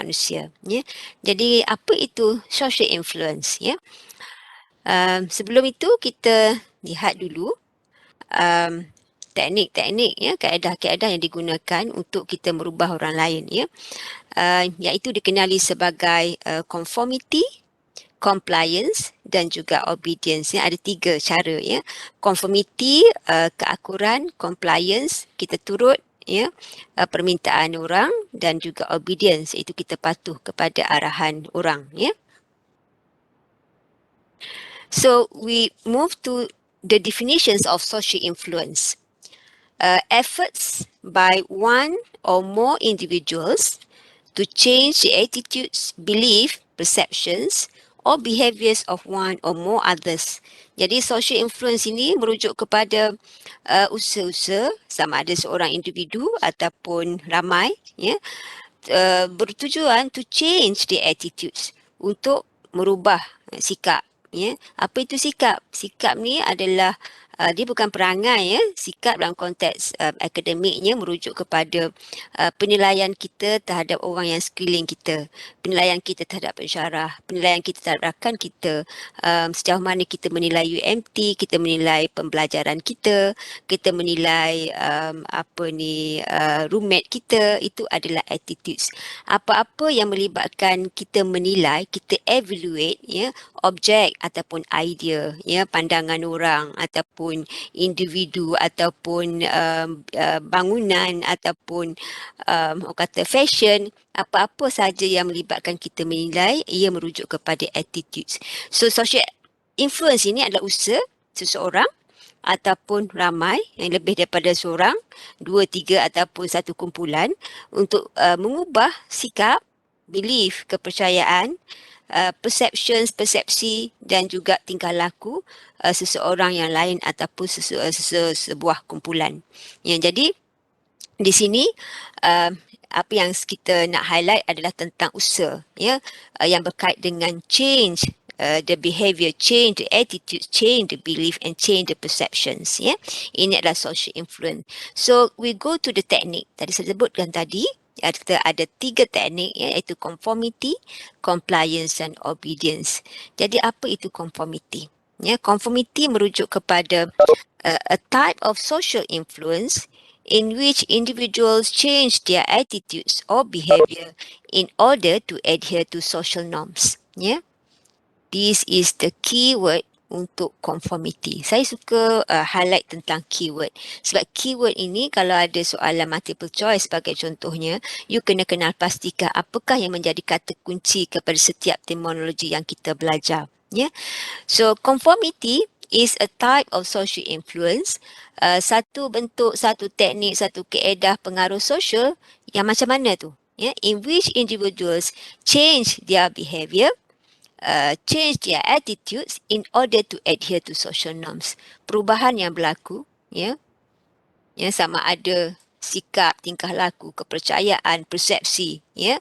manusia, ya. Jadi apa itu social influence, ya? Sebelum itu kita lihat dulu um, teknik-teknik, ya, kaedah-kaedah yang digunakan untuk kita merubah orang lain, ya. Iaitu dikenali sebagai conformity, compliance dan juga obedience, ya. Ada 3 cara, ya. Conformity, keakuran; compliance, kita turut, ya, permintaan orang; dan juga obedience, iaitu kita patuh kepada arahan orang, ya. So we move to the definitions of social influence. Efforts by one or more individuals to change the attitudes, belief, perceptions or behaviours of one or more others. Jadi social influence ini merujuk kepada usaha-usaha, sama ada seorang individu ataupun ramai, ya, bertujuan to change the attitudes, untuk merubah sikap, ya. Apa itu sikap? Sikap ni adalah dia bukan perangai, ya. Sikap dalam konteks akademiknya merujuk kepada penilaian kita terhadap orang yang sekeliling kita, penilaian kita terhadap pensyarah, penilaian kita terhadap rakan kita, sejauh mana kita menilai UMT, kita menilai pembelajaran kita menilai roommate kita. Itu adalah attitudes. Apa-apa yang melibatkan kita menilai, kita evaluate, ya, objek ataupun idea, ya, pandangan orang ataupun individu ataupun bangunan ataupun orang kata fashion, apa-apa saja yang melibatkan kita menilai, ia merujuk kepada attitudes. So social influence ini adalah usaha seseorang ataupun ramai, yang lebih daripada seorang, 2, 3 ataupun satu kumpulan, untuk mengubah sikap, belief, kepercayaan, perceptions, persepsi dan juga tingkah laku seseorang yang lain ataupun sebuah kumpulan. Ya, jadi di sini apa yang kita nak highlight adalah tentang usaha, ya, yang berkait dengan change the behavior, change the attitude, change the belief and change the perceptions, ya. Ini adalah social influence. So we go to the technique. Tadi saya sebutkan tadi ada 3 teknik, ya, iaitu conformity, compliance dan obedience. Jadi apa itu conformity? Ya, conformity merujuk kepada a type of social influence in which individuals change their attitudes or behavior in order to adhere to social norms. Ya. This is the keyword untuk conformity. Saya suka highlight tentang keyword. Sebab keyword ini kalau ada soalan multiple choice sebagai contohnya, you kena kenal pastikan apakah yang menjadi kata kunci kepada setiap terminologi yang kita belajar. Ya. So conformity is a type of social influence, satu bentuk, satu teknik, satu kaedah pengaruh sosial yang macam mana tu? Ya, in which individuals change their behavior, change their attitudes in order to adhere to social norms. Perubahan yang berlaku, ya, yang sama ada sikap, tingkah laku, kepercayaan, persepsi, ya,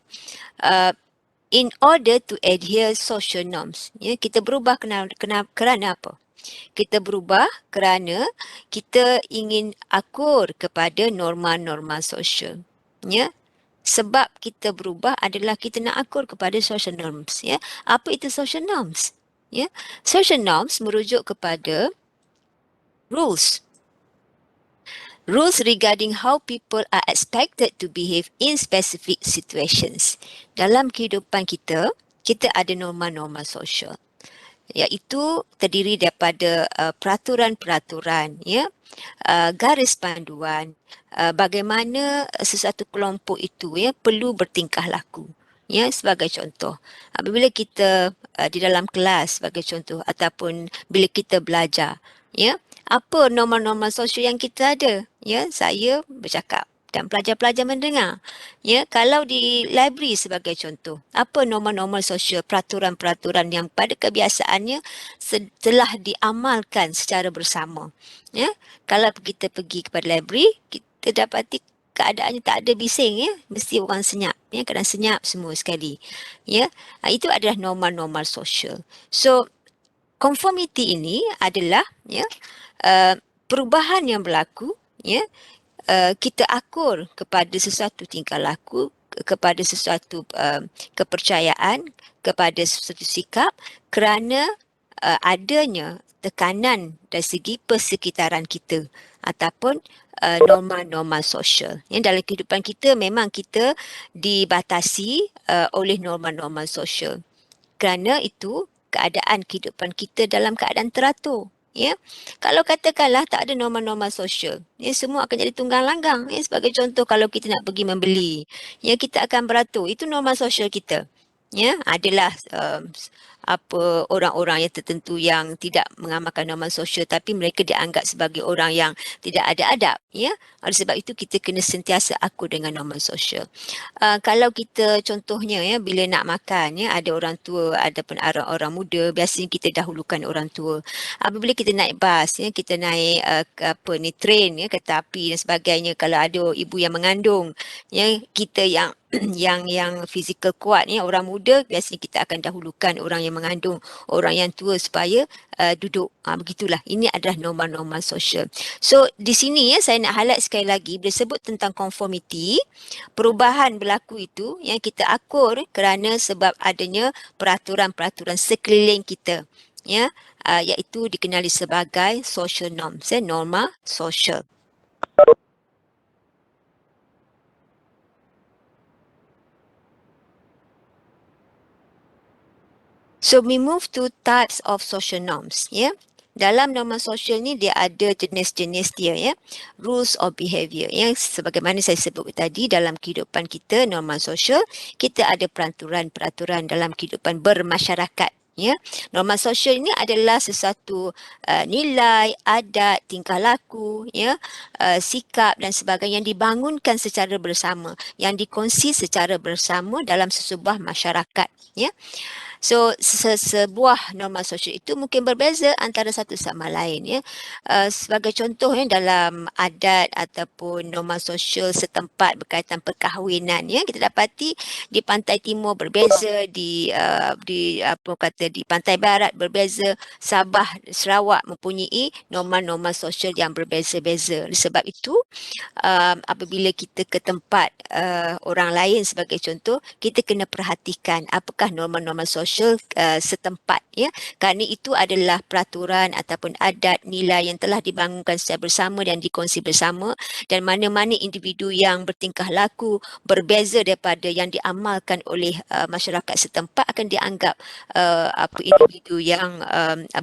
in order to adhere social norms. Ya, kita berubah kerana apa? Kita berubah kerana kita ingin akur kepada norma-norma sosial. Ya. Sebab kita berubah adalah kita nak akur kepada social norms, ya. Apa itu social norms? Ya. Social norms merujuk kepada rules. Rules regarding how people are expected to behave in specific situations. Dalam kehidupan kita, kita ada norma-norma sosial, iaitu terdiri daripada peraturan-peraturan, ya, garis panduan, bagaimana sesuatu kelompok itu, ya, perlu bertingkah laku. Ya, sebagai contoh, apabila kita di dalam kelas sebagai contoh ataupun bila kita belajar, ya, apa norma-norma sosial yang kita ada? Ya, saya bercakap dan pelajar-pelajar mendengar. Ya, kalau di library sebagai contoh, apa norma-norma sosial, peraturan-peraturan yang pada kebiasaannya telah diamalkan secara bersama. Ya, kalau kita pergi kepada library, kita dapati keadaannya tak ada bising, ya, mesti orang senyap, ya, kadang senyap semua sekali. Ya, itu adalah norma-norma sosial. So conformity ini adalah, ya, perubahan yang berlaku, ya, kita akur kepada sesuatu tingkah laku kepada sesuatu kepercayaan, kepada sesuatu sikap kerana adanya tekanan dari segi persekitaran kita ataupun norma-norma sosial. Dalam kehidupan kita memang kita dibatasi oleh norma-norma sosial. Kerana itu keadaan kehidupan kita dalam keadaan teratur. Ya, kalau katakanlah tak ada norma-norma sosial, semua akan jadi tunggang langgang. Sebagai contoh, kalau kita nak pergi membeli, kita akan beratur. Itu norma sosial kita. Adalah apa orang-orang yang tertentu yang tidak mengamalkan norma sosial, tapi mereka dianggap sebagai orang yang tidak ada adab. Oleh sebab itu kita kena sentiasa akur dengan norma sosial. Kalau kita contohnya bila nak makan, ada orang tua ataupun orang muda, biasanya kita dahulukan orang tua. Apabila kita naik bas, kita naik train, kereta api dan sebagainya, kalau ada ibu yang mengandung, kita yang yang fizikal kuat, orang muda biasanya kita akan dahulukan orang yang mengandung, orang yang tua supaya duduk. Begitulah, ini adalah norma-norma sosial. So di sini saya nak highlight sekali lagi, bila sebut tentang conformity, perubahan berlaku itu yang kita akur kerana sebab adanya peraturan-peraturan sekeliling kita, iaitu dikenali sebagai social norms, norma sosial. So we move to types of social norms. Dalam norma sosial ni dia ada jenis-jenis dia, rules of behavior. Sebagaimana saya sebut tadi, dalam kehidupan kita norma sosial, kita ada peraturan-peraturan dalam kehidupan bermasyarakat. Norma sosial ini adalah sesuatu nilai, adat, tingkah laku, sikap dan sebagainya yang dibangunkan secara bersama, yang dikongsi secara bersama dalam sesebuah masyarakat. So sebuah norma sosial itu mungkin berbeza antara satu sama lain. Sebagai contoh dalam adat ataupun norma sosial setempat berkaitan perkahwinan, kita dapati di pantai timur berbeza, di pantai barat berbeza, Sabah, Sarawak mempunyai norma-norma sosial yang berbeza-beza. Sebab itu apabila kita ke tempat orang lain sebagai contoh, kita kena perhatikan apakah norma-norma sosial setempat, kerana itu adalah peraturan ataupun adat, nilai yang telah dibangunkan secara bersama dan dikongsi bersama, dan mana-mana individu yang bertingkah laku berbeza daripada yang diamalkan oleh masyarakat setempat akan dianggap individu yang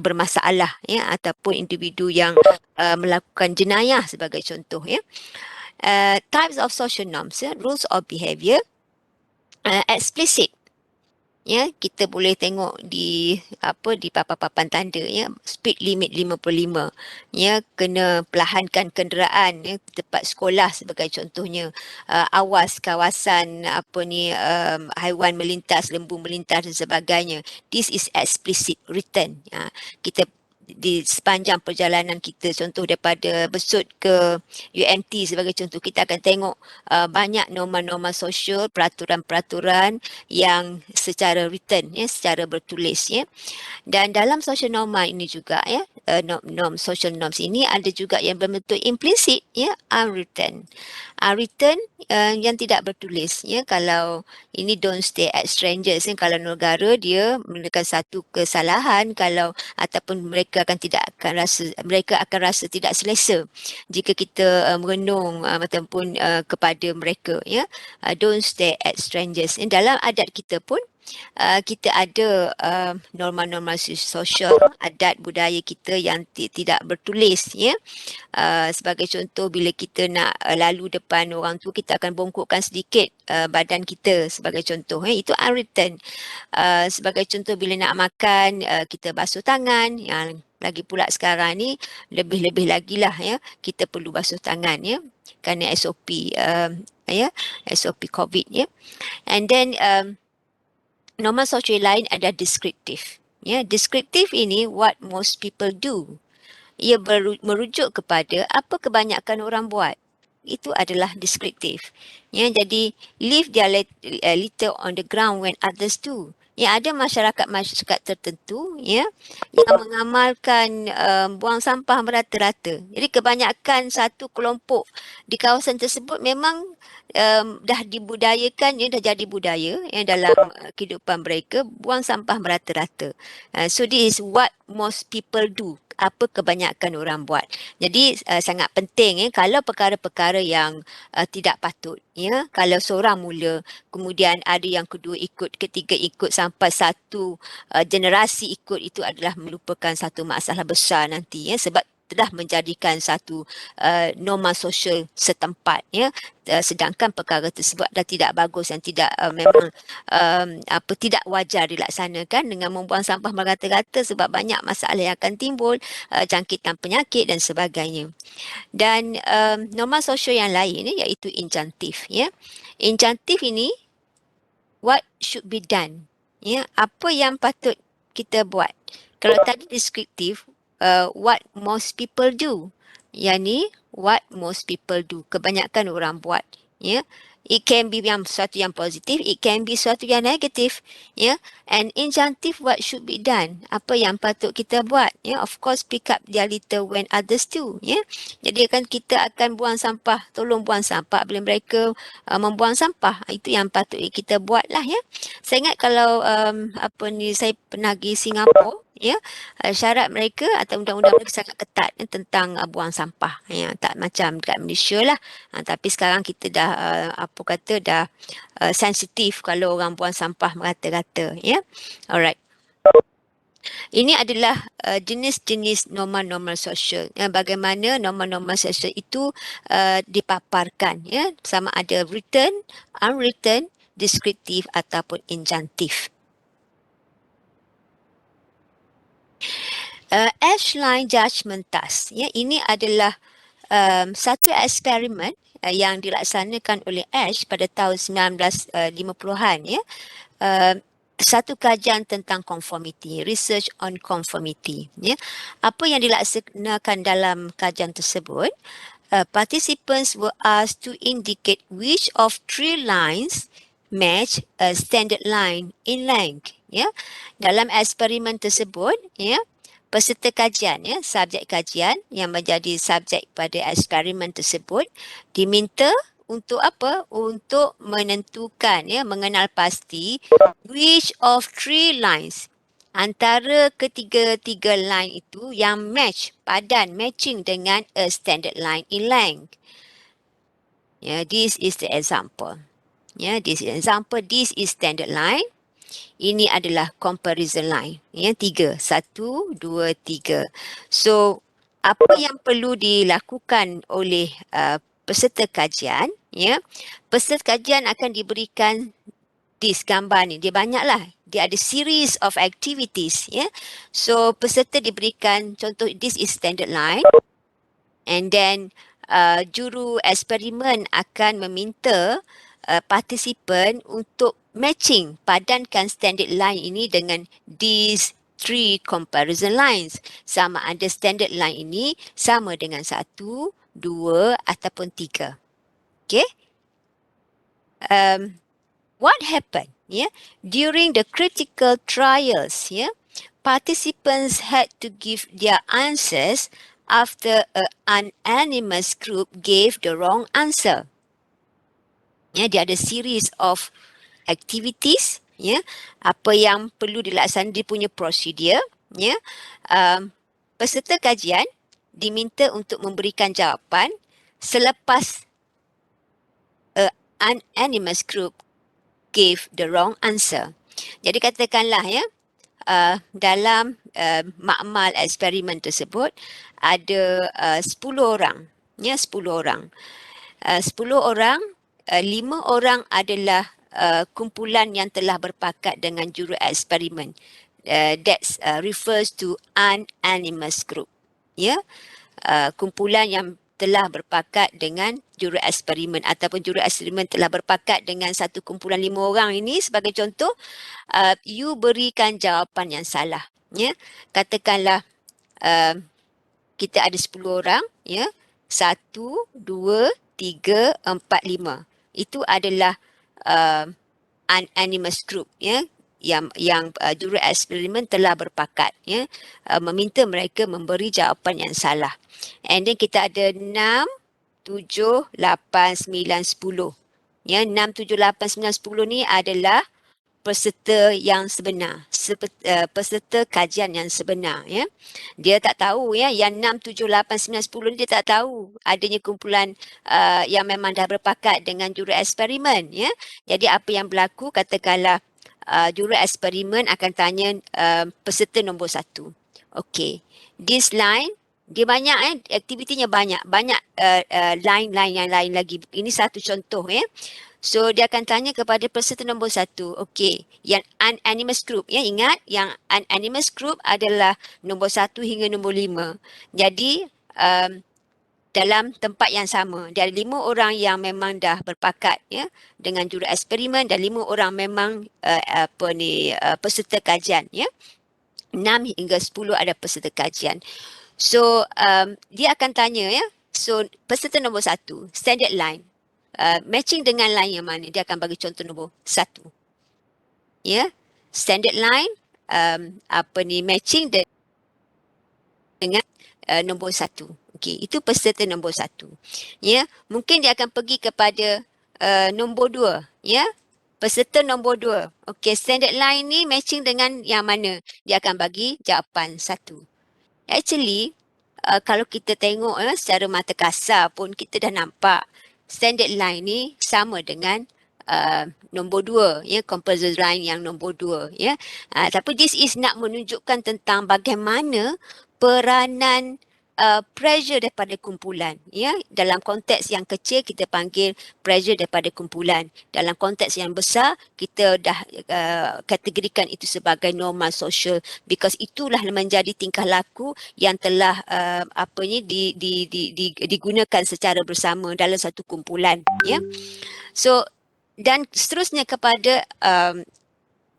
bermasalah, ataupun individu yang melakukan jenayah sebagai contoh. Types of social norms, rules of behavior, explicit. Kita boleh tengok di papan-papan tanda, speed limit 55, kena perlahankan kenderaan, tempat sekolah sebagai contohnya, awas kawasan haiwan melintas, lembu melintas dan sebagainya. This is explicit written. Kita di sepanjang perjalanan kita, contoh daripada Besut ke UMT sebagai contoh, kita akan tengok banyak norma-norma sosial, peraturan-peraturan yang secara written, secara bertulis. Dan dalam social norma ini juga, social norms ini ada juga yang berbentuk implisit, unwritten. Unwritten yang tidak bertulis. Kalau ini don't stay at strangers, kalau negara dia melakukan satu kesalahan, ataupun mereka akan rasa tidak selesa jika kita merenung ataupun kepada mereka. Don't stay at strangers. Dalam adat kita pun kita ada norma-norma sosial, adat budaya kita yang tidak bertulis. Sebagai contoh, bila kita nak lalu depan orang tu, kita akan bongkokkan sedikit badan kita sebagai contoh. Itu unwritten. Sebagai contoh, bila nak makan, kita basuh tangan. Lagi pula sekarang ni lebih-lebih lagi lah, kita perlu basuh tangan, kerana SOP SOP COVID. And then norma sosial lain ada deskriptif. Deskriptif ini what most people do. Ia merujuk kepada apa kebanyakan orang buat. Itu adalah deskriptif. Jadi leave their litter on the ground when others do. Ya, ada masyarakat tertentu ya yang mengamalkan buang sampah merata-rata. Jadi kebanyakan satu kelompok di kawasan tersebut memang dah dibudayakan, dah jadi budaya dalam kehidupan mereka buang sampah merata-rata. So this is what most people do. Apa kebanyakan orang buat. Jadi sangat penting kalau perkara-perkara yang tidak patut kalau seorang mula, kemudian ada yang kedua ikut, ketiga ikut, sampai satu generasi ikut, itu adalah melupakan satu masalah besar nanti sebab telah menjadikan satu norma sosial setempat sedangkan perkara tersebut dah tidak bagus dan tidak memang tidak wajar dilaksanakan dengan membuang sampah merata-rata sebab banyak masalah yang akan timbul, jangkitan penyakit dan sebagainya. Dan norma sosial yang lain iaitu injantif injantif ini what should be done apa yang patut kita buat. Kalau tadi deskriptif, what most people do, yani what most people do, kebanyakan orang buat it can be yang sesuatu yang positif, it can be sesuatu yang negatif and injunctive, what should be done, apa yang patut kita buat of course pick up their litter when others do jadi kan kita akan buang sampah, tolong buang sampah bila mereka membuang sampah. Itu yang patut kita buat lah Saya ingat kalau saya pernah pergi Singapura syarat mereka atau undang-undang mereka sangat ketat tentang buang sampah tak macam dekat Malaysia lah. Tapi sekarang kita dah dah sensitif kalau orang buang sampah merata-rata Alright. Ini adalah jenis-jenis norma-norma sosial. Bagaimana norma-norma sosial itu dipaparkan sama ada written, unwritten, deskriptif ataupun injunctive. Ashline Judgment Task. Ini adalah satu eksperimen yang dilaksanakan oleh Ash pada tahun 1950-an satu kajian tentang conformity, research on conformity Apa yang dilaksanakan dalam kajian tersebut, participants were asked to indicate which of 3 lines match a standard line in length dalam eksperimen tersebut peserta kajian subjek kajian yang menjadi subjek pada eksperimen tersebut diminta untuk apa? Untuk menentukan mengenal pasti which of 3 lines antara ketiga-tiga line itu yang match, padan, matching dengan a standard line in length. This is the example. This is example. This is standard line. Ini adalah comparison line. 3. 1, 2, 3. So, apa yang perlu dilakukan oleh peserta kajian, peserta kajian akan diberikan this gambar ni. Dia banyaklah. Dia ada series of activities. So, peserta diberikan contoh, this is standard line. And then, juru eksperimen akan meminta participant untuk matching, padankan standard line ini dengan these 3 comparison lines. Sama ada standard line ini sama dengan 1, 2 ataupun 3. Okay? What happened during the critical trials? Participants had to give their answers after an unanimous group gave the wrong answer. Dia ada series of activities apa yang perlu dilaksanakan, dia punya prosedur peserta kajian diminta untuk memberikan jawapan selepas an unanimous group gave the wrong answer. Jadi katakanlah dalam makmal eksperimen tersebut ada 10 orang 10 orang 10 orang 5 orang adalah kumpulan yang telah berpakat dengan juru eksperimen. That refers to unanimous group. Kumpulan yang telah berpakat dengan juru eksperimen ataupun juru eksperimen telah berpakat dengan satu kumpulan 5 orang ini. Sebagai contoh, you berikan jawapan yang salah. Katakanlah kita ada 10 orang. 1, 2, 3, 4, 5. Itu adalah unanimous group juru eksperimen telah berpakat, ya, meminta mereka memberi jawapan yang salah. And then kita ada 6, 7, 8, 9, 10. Ya, 6, 7, 8, 9, 10 ni adalah peserta yang sebenar, peserta kajian yang sebenar, ya. Dia tak tahu, ya, yang 6, 7, 8, 9, 10 ni dia tak tahu adanya kumpulan yang memang dah berpakat dengan juru eksperimen, ya. Jadi apa yang berlaku, katakanlah juru eksperimen akan tanya peserta nombor 1. Okey, this line dia banyak, aktivitinya banyak line-line yang lain lagi. Ini satu contoh, ya. So dia akan tanya kepada peserta nombor 1. Okey, yang unanimous group, ya, ingat yang unanimous group adalah nombor 1 hingga nombor 5. Jadi dalam tempat yang sama, dia ada 5 orang yang memang dah berpakat, ya, dengan juru eksperimen, dan 5 orang memang peserta kajian, ya. 6 hingga 10 ada peserta kajian. So dia akan tanya, ya. So peserta nombor 1, standard line. Matching dengan line yang mana? Dia akan bagi contoh nombor 1. Ya, standard line matching dengan nombor 1. Okey, itu peserta nombor 1. Ya, mungkin dia akan pergi kepada nombor 2, ya. Peserta nombor 2. Okey, standard line ni matching dengan yang mana? Dia akan bagi jawapan 1. Actually, kalau kita tengok secara mata kasar pun kita dah nampak standard line ni sama dengan nombor 2, ya, composite line yang nombor 2, ya. Tapi this is nak menunjukkan tentang bagaimana peranan pressure daripada kumpulan, ya. Dalam konteks yang kecil kita panggil pressure daripada kumpulan. Dalam konteks yang besar kita dah kategorikan itu sebagai normal social, because itulah menjadi tingkah laku yang telah digunakan secara bersama dalam satu kumpulan, ya. So dan seterusnya kepada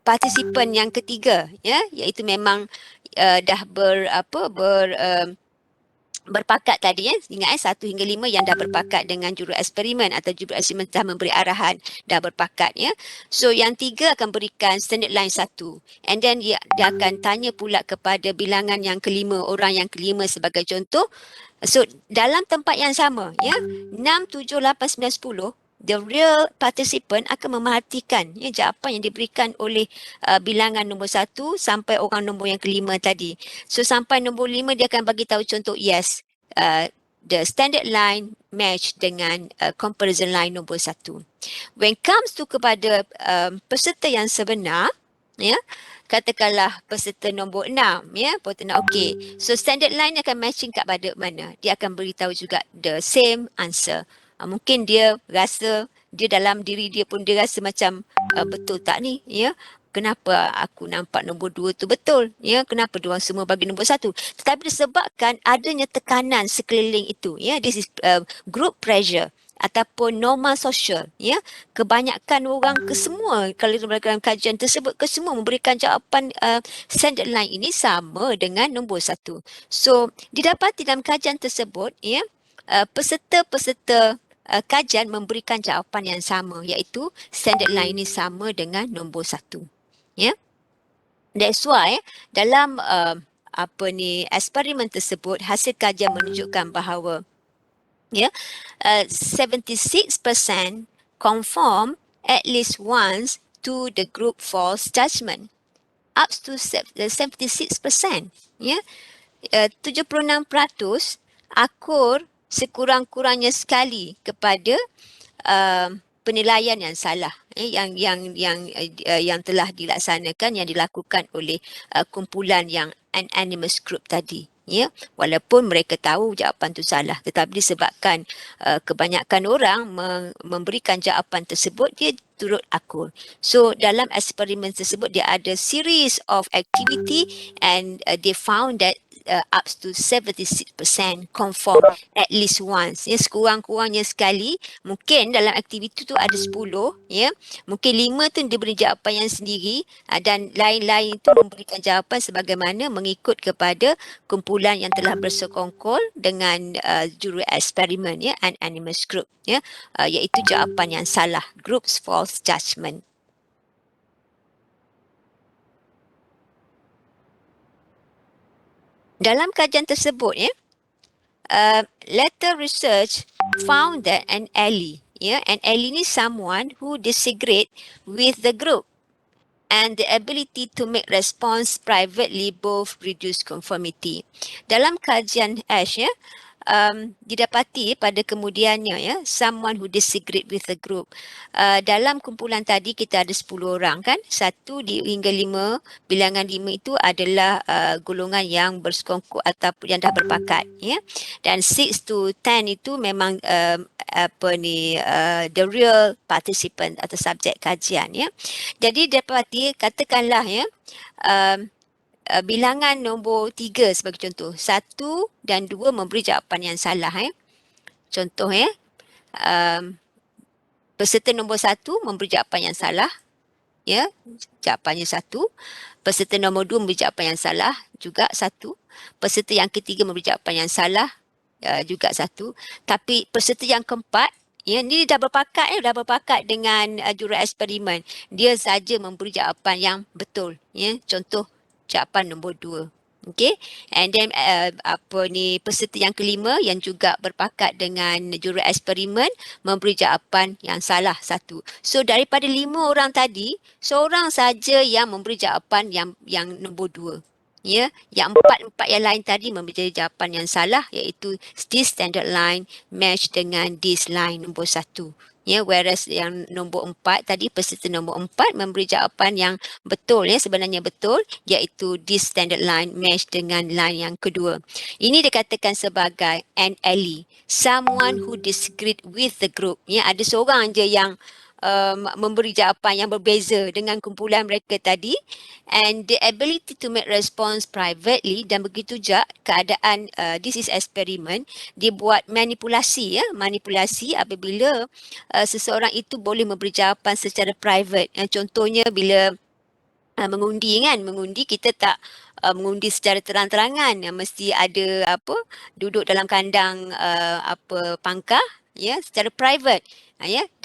partisipan yang ketiga, ya, iaitu memang dah berpakat tadi, ya. Ingat 1 hingga 5 yang dah berpakat dengan juru eksperimen atau juru eksperimen telah memberi arahan, dah berpakat, ya. So yang 3 akan berikan standard line 1, and then dia akan tanya pula kepada bilangan yang kelima, orang yang kelima sebagai contoh. So dalam tempat yang sama, ya, 6, 7, 8, 9, 10, the real participant akan memerhatikan, ya, jawapan yang diberikan oleh bilangan nombor 1 sampai orang nombor yang kelima tadi. So sampai nombor 5 dia akan bagi tahu contoh, yes, the standard line match dengan comparison line nombor 1. When comes to kepada peserta yang sebenar, ya, katakanlah peserta nombor 6, ya, okey. So standard line akan matching kat pada mana? Dia akan beritahu juga the same answer. Mungkin dia rasa, dia dalam diri dia pun dia rasa macam betul tak ni, ya? Kenapa aku nampak nombor 2 tu betul, ya? Kenapa diorang semua bagi nombor 1? Tetapi disebabkan adanya tekanan sekeliling itu, ya. This is group pressure ataupun normal social, ya. Kebanyakan orang, kesemua, kalau dalam kajian tersebut, kesemua memberikan jawapan standard line ini sama dengan nombor 1. So didapati dalam kajian tersebut, ya, peserta-peserta kajian memberikan jawapan yang sama, iaitu standard line ini sama dengan nombor 1. Ya. That's why dalam eksperimen tersebut, hasil kajian menunjukkan bahawa, ya, 76% conform at least once to the group false judgment, up to 76%, ya. 76% akur sekurang-kurangnya sekali kepada penilaian yang salah, yang telah dilaksanakan, yang dilakukan oleh kumpulan yang unanimous group tadi, ya. Walaupun mereka tahu jawapan itu salah, tetapi disebabkan kebanyakan orang memberikan jawapan tersebut, dia turut akur. So dalam eksperimen tersebut dia ada series of activity, and they found that up to 76% conform at least once, ya. Sekurang-kurangnya sekali. Mungkin dalam aktiviti tu ada 10, ya. Mungkin 5 tu diberi jawapan yang sendiri, dan lain-lain itu memberikan jawapan sebagaimana mengikut kepada kumpulan yang telah bersekongkol dengan juru eksperimen, ya, unanimous group, ya, iaitu jawapan yang salah, group's false judgment. Dalam kajian tersebut later research found that an ally, an ally ni someone who disagree with the group, and the ability to make response privately both reduce conformity. Dalam kajian ASH didapati pada kemudiannya someone who disagree with the group. Dalam kumpulan tadi kita ada 10 orang kan, 1 hingga 5, bilangan 5 itu adalah golongan yang bersekongkol ataupun yang dah berpakat dan 6 to 10 itu memang the real participant atau subjek kajian Jadi dapati katakanlah bilangan nombor 3 sebagai contoh. 1 dan 2 memberi jawapan yang salah Contoh peserta nombor 1 memberi jawapan yang salah jawapannya 1. Peserta nombor 2 memberi jawapan yang salah juga 1. Peserta yang ketiga memberi jawapan yang salah juga 1. Tapi peserta yang keempat ni dah berpakat dengan jurus eksperimen. Dia saja memberi jawapan yang betul contoh jawapan nombor 2. Okay, and then peserta yang kelima yang juga berpakat dengan jurus eksperimen memberi jawapan yang salah 1. So daripada 5 orang tadi, seorang saja yang memberi jawapan yang nombor 2. Yang empat yang lain tadi memberi jawapan yang salah, iaitu this standard line match dengan this line nombor 1. Whereas yang nombor 4 tadi, peserta nombor 4 memberi jawapan yang betul sebenarnya betul, iaitu this standard line match dengan line yang kedua. Ini dikatakan sebagai an ally, someone who disagreed with the group. Ada seorang je yang memberi jawapan yang berbeza dengan kumpulan mereka tadi, and the ability to make response privately, dan begitu juga keadaan this is experiment, dia buat manipulasi manipulasi apabila seseorang itu boleh memberi jawapan secara private. Contohnya bila mengundi kita tak mengundi secara terang-terangan, mesti ada duduk dalam kandang pangkah secara private.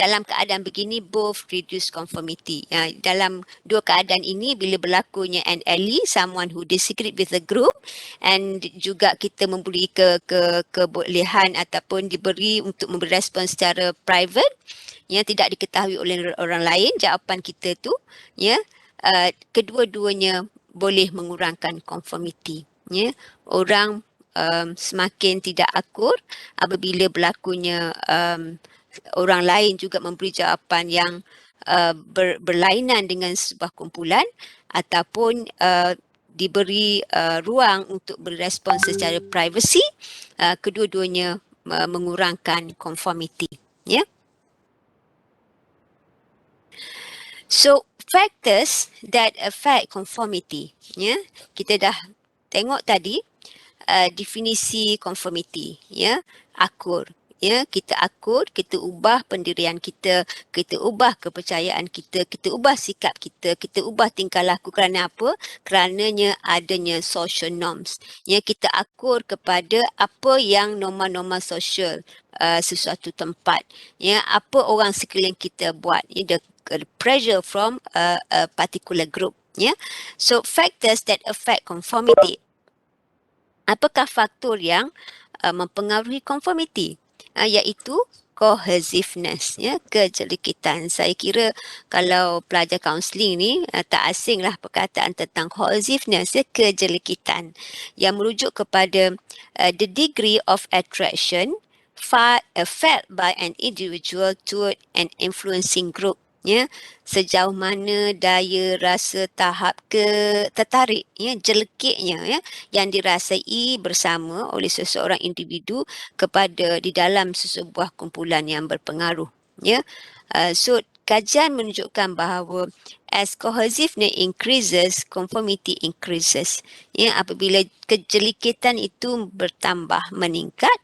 Dalam keadaan begini both reduce conformity. Dalam dua keadaan ini, bila berlakunya an ally, someone who disagree with the group, and juga kita memberi kebolehan ataupun diberi untuk memberi respon secara private tidak diketahui oleh orang lain jawapan kita tu kedua-duanya boleh mengurangkan conformity. Orang semakin tidak akur apabila berlakunya orang lain juga memberi jawapan yang berlainan dengan sebuah kumpulan, ataupun diberi ruang untuk berespon secara privacy, kedua-duanya mengurangkan conformity. So factors that affect conformity, kita dah tengok tadi definisi conformity, akur. Kita akur, kita ubah pendirian kita ubah kepercayaan kita ubah sikap kita ubah tingkah laku. Kerana apa? Kerananya adanya social norms. Kita akur kepada apa yang norma-norma sosial sesuatu tempat. Apa orang sekeliling kita buat. The pressure from a particular group. So factors that affect conformity. Apakah faktor yang mempengaruhi conformity? Iaitu cohesiveness, kejelikitan. Saya kira kalau pelajar kaunseling ni tak asinglah perkataan tentang cohesiveness, kejelikitan, yang merujuk kepada the degree of attraction felt by an individual toward an influencing group. Sejauh mana daya rasa tahap tertarik, jelekitnya yang dirasai bersama oleh seseorang individu kepada di dalam sesebuah kumpulan yang berpengaruh. So kajian menunjukkan bahawa as cohesiveness increases, conformity increases. Apabila kejelikitan itu bertambah meningkat,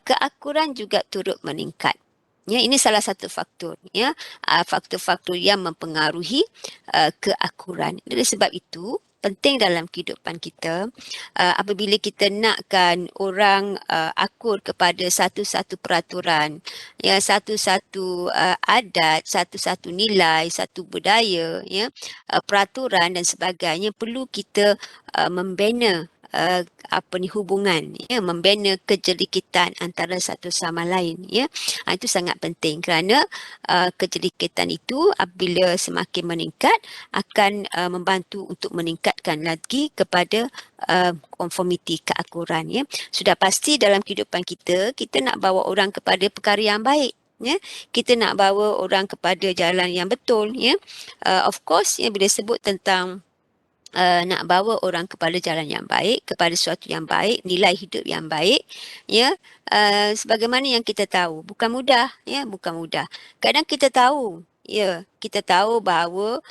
keakuran juga turut meningkat. Ini salah satu faktor, faktor-faktor yang mempengaruhi keakuran. Dari sebab itu, penting dalam kehidupan kita, apabila kita nakkan orang akur kepada satu-satu peraturan, satu-satu adat, satu-satu nilai, satu budaya, peraturan dan sebagainya, perlu kita membina hubungan, ya, membina kejelikitan antara satu sama lain, ya. Itu sangat penting kerana kejelikitan itu apabila semakin meningkat akan membantu untuk meningkatkan lagi kepada konformiti, keakuran, ya. Sudah pasti dalam kehidupan kita nak bawa orang kepada perkara yang baik, ya. Kita nak bawa orang kepada jalan yang betul, ya. Of course, ya, bila sebut tentang nak bawa orang kepada jalan yang baik, kepada sesuatu yang baik, nilai hidup yang baik, ya, sebagaimana yang kita tahu, bukan mudah, ya, bukan mudah. Kadang kita tahu, ya, kita tahu bahawa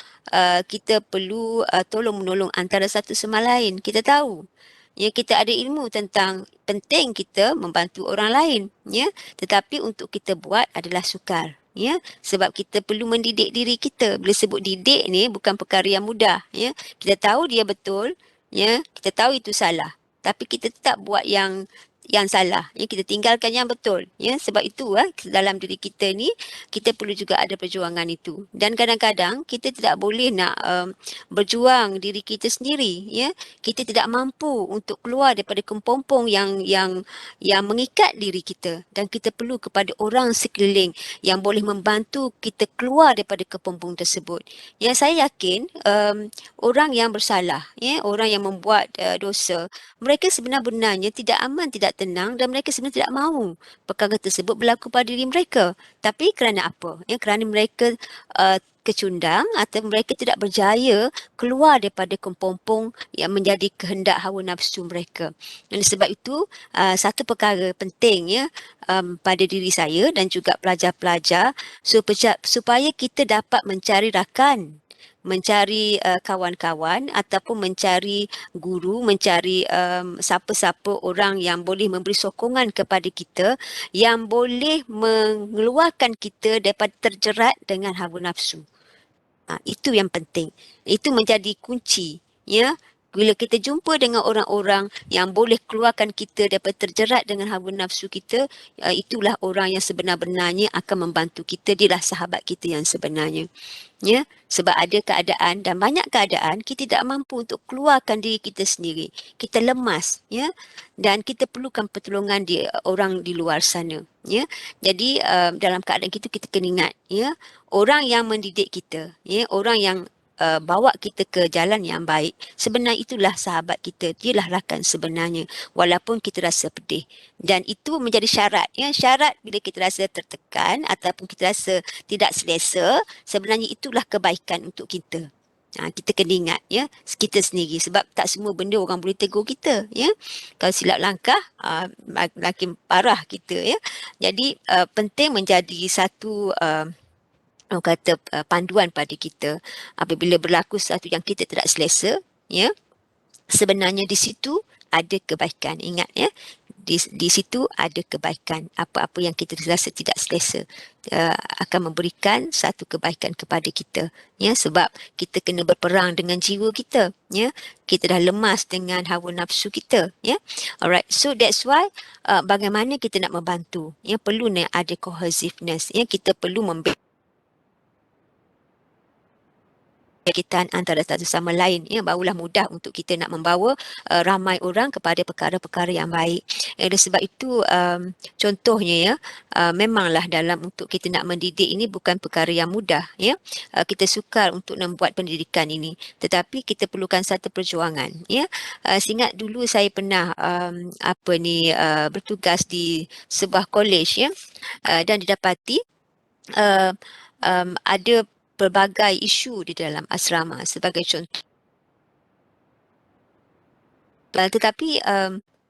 kita perlu tolong menolong antara satu sama lain. Kita tahu, ya, kita ada ilmu tentang penting kita membantu orang lain, ya, tetapi untuk kita buat adalah sukar. Ya, sebab kita perlu mendidik diri kita. Bila sebut didik ni bukan perkara yang mudah, ya. Kita tahu dia betul, ya, kita tahu itu salah. Tapi kita tetap buat yang salah, ya, kita tinggalkan yang betul, ya. Sebab itu dalam diri kita ni kita perlu juga ada perjuangan itu. Dan kadang-kadang kita tidak boleh nak berjuang diri kita sendiri, ya. Kita tidak mampu untuk keluar daripada kepompong yang mengikat diri kita, dan kita perlu kepada orang sekeliling yang boleh membantu kita keluar daripada kepompong tersebut. Yang saya yakin orang yang bersalah, ya, orang yang membuat dosa, mereka sebenarnya tidak aman, tidak tenang, dan mereka sebenarnya tidak mahu perkara tersebut berlaku pada diri mereka. Tapi kerana apa? Ya, kerana mereka kecundang atau mereka tidak berjaya keluar daripada kepompong yang menjadi kehendak hawa nafsu mereka. Dan sebab itu satu perkara penting, ya, pada diri saya dan juga pelajar-pelajar supaya kita dapat mencari rakan, mencari kawan-kawan ataupun mencari guru, mencari siapa-siapa orang yang boleh memberi sokongan kepada kita, yang boleh mengeluarkan kita daripada terjerat dengan hawa nafsu. Itu yang penting. Itu menjadi kunci, ya. Bila kita jumpa dengan orang-orang yang boleh keluarkan kita daripada terjerat dengan hawa nafsu kita, itulah orang yang sebenar-benarnya akan membantu kita. Dialah sahabat kita yang sebenarnya. Ya, sebab ada keadaan dan banyak keadaan kita tidak mampu untuk keluarkan diri kita sendiri. Kita lemas, ya, dan kita perlukan pertolongan orang di luar sana, ya. Jadi dalam keadaan kita kena ingat, ya, orang yang mendidik kita, ya, orang yang bawa kita ke jalan yang baik, sebenarnya itulah sahabat kita, dialah rakan sebenarnya, walaupun kita rasa pedih. Dan itu menjadi syarat, ya, syarat bila kita rasa tertekan ataupun kita rasa tidak selesa, sebenarnya itulah kebaikan untuk kita. Kita kena ingat, ya, kita sendiri, sebab tak semua benda orang boleh tegur kita, ya. Kalau silap langkah makin parah kita, ya. Jadi penting menjadi satu orang kata panduan pada kita apabila berlaku sesuatu yang kita tidak selesa, ya, sebenarnya di situ ada kebaikan. Ingat, ya, di situ ada kebaikan. Apa-apa yang kita rasa tidak selesa akan memberikan satu kebaikan kepada kita, ya, sebab kita kena berperang dengan jiwa kita, ya. Kita dah lemas dengan hawa nafsu kita, ya. Alright, so that's why bagaimana kita nak membantu, ya, perlu ada cohesiveness, ya. Kita perlu kita antara satu sama lain, ya, barulah mudah untuk kita nak membawa ramai orang kepada perkara-perkara yang baik. Oleh sebab itu contohnya, ya, memanglah dalam untuk kita nak mendidik ini bukan perkara yang mudah, ya. Kita sukar untuk membuat pendidikan ini, tetapi kita perlukan satu perjuangan, ya. Seingat dulu saya pernah bertugas di sebuah kolej, ya, dan didapati ada pelbagai isu di dalam asrama sebagai contoh. Tetapi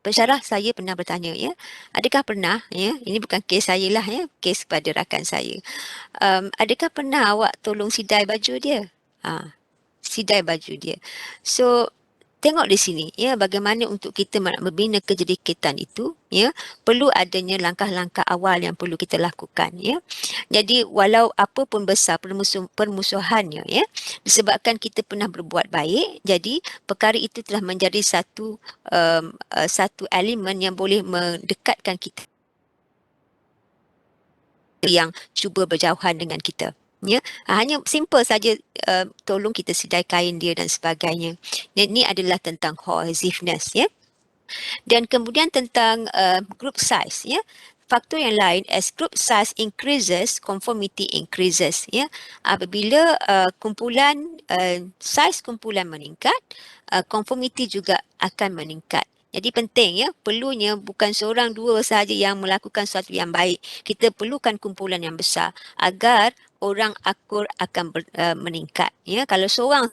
pensyarah saya pernah bertanya, ya, adakah pernah, ya, ini bukan kes saya lah, ya, kes kepada rakan saya. Adakah pernah awak tolong sidai baju dia? Sidai baju dia. So tengok di sini, ya, bagaimana untuk kita membina kejelikitan itu, ya, perlu adanya langkah-langkah awal yang perlu kita lakukan, ya. Jadi walau apa pun besar permusuhannya, ya, disebabkan kita pernah berbuat baik, jadi perkara itu telah menjadi satu elemen yang boleh mendekatkan kita yang cuba berjauhan dengan kita. Ya, hanya simple saja tolong kita sidai kain dia dan sebagainya. Dan ini adalah tentang cohesiveness, ya. Dan kemudian tentang group size, ya. Faktor yang lain, as group size increases, conformity increases, ya. Apabila size kumpulan meningkat, conformity juga akan meningkat. Jadi penting, ya, perlunya bukan seorang dua sahaja yang melakukan sesuatu yang baik. Kita perlukan kumpulan yang besar agar orang akur akan meningkat, ya. Kalau seorang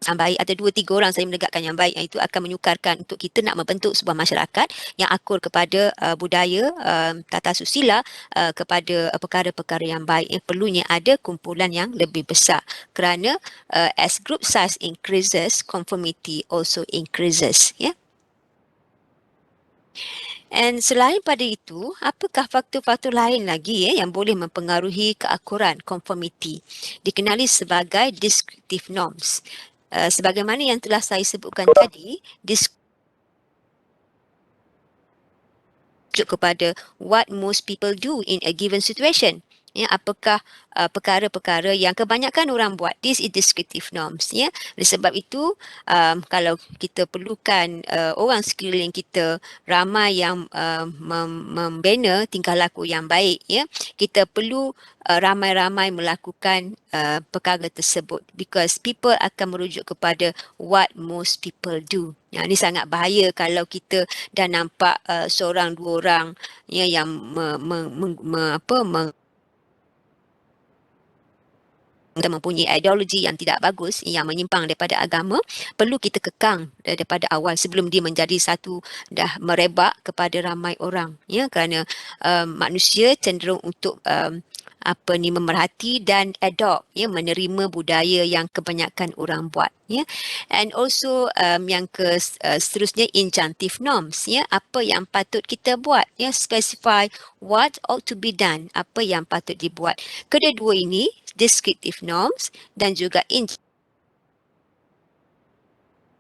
yang baik atau dua tiga orang saling menegakkan yang baik, itu akan menyukarkan untuk kita nak membentuk sebuah masyarakat yang akur kepada budaya, tata susila, kepada perkara-perkara yang baik. Perlunya ada kumpulan yang lebih besar kerana as group size increases, conformity also increases, ya. And selain pada itu, apakah faktor-faktor lain lagi, yang boleh mempengaruhi keakuran conformity? Dikenali sebagai descriptive norms. Sebagaimana yang telah saya sebutkan tadi, kepada what most people do in a given situation. Ya, apakah perkara-perkara yang kebanyakan orang buat. This is descriptive norms. Ya. Oleh sebab itu, kalau kita perlukan orang sekeliling kita ramai yang membina tingkah laku yang baik, ya, kita perlu ramai-ramai melakukan perkara tersebut, because people akan merujuk kepada what most people do. Ya, ini sangat bahaya kalau kita dah nampak seorang dua orang, ya, yang kita mempunyai ideologi yang tidak bagus, yang menyimpang daripada agama, perlu kita kekang daripada awal sebelum dia menjadi satu dah merebak kepada ramai orang, ya, kerana manusia cenderung untuk memerhati dan adopt, ya, menerima budaya yang kebanyakan orang buat, ya. And also yang seterusnya, injunctive norms, ya, apa yang patut kita buat, ya, specify what ought to be done, apa yang patut dibuat. Kedua-dua ini, descriptive norms dan juga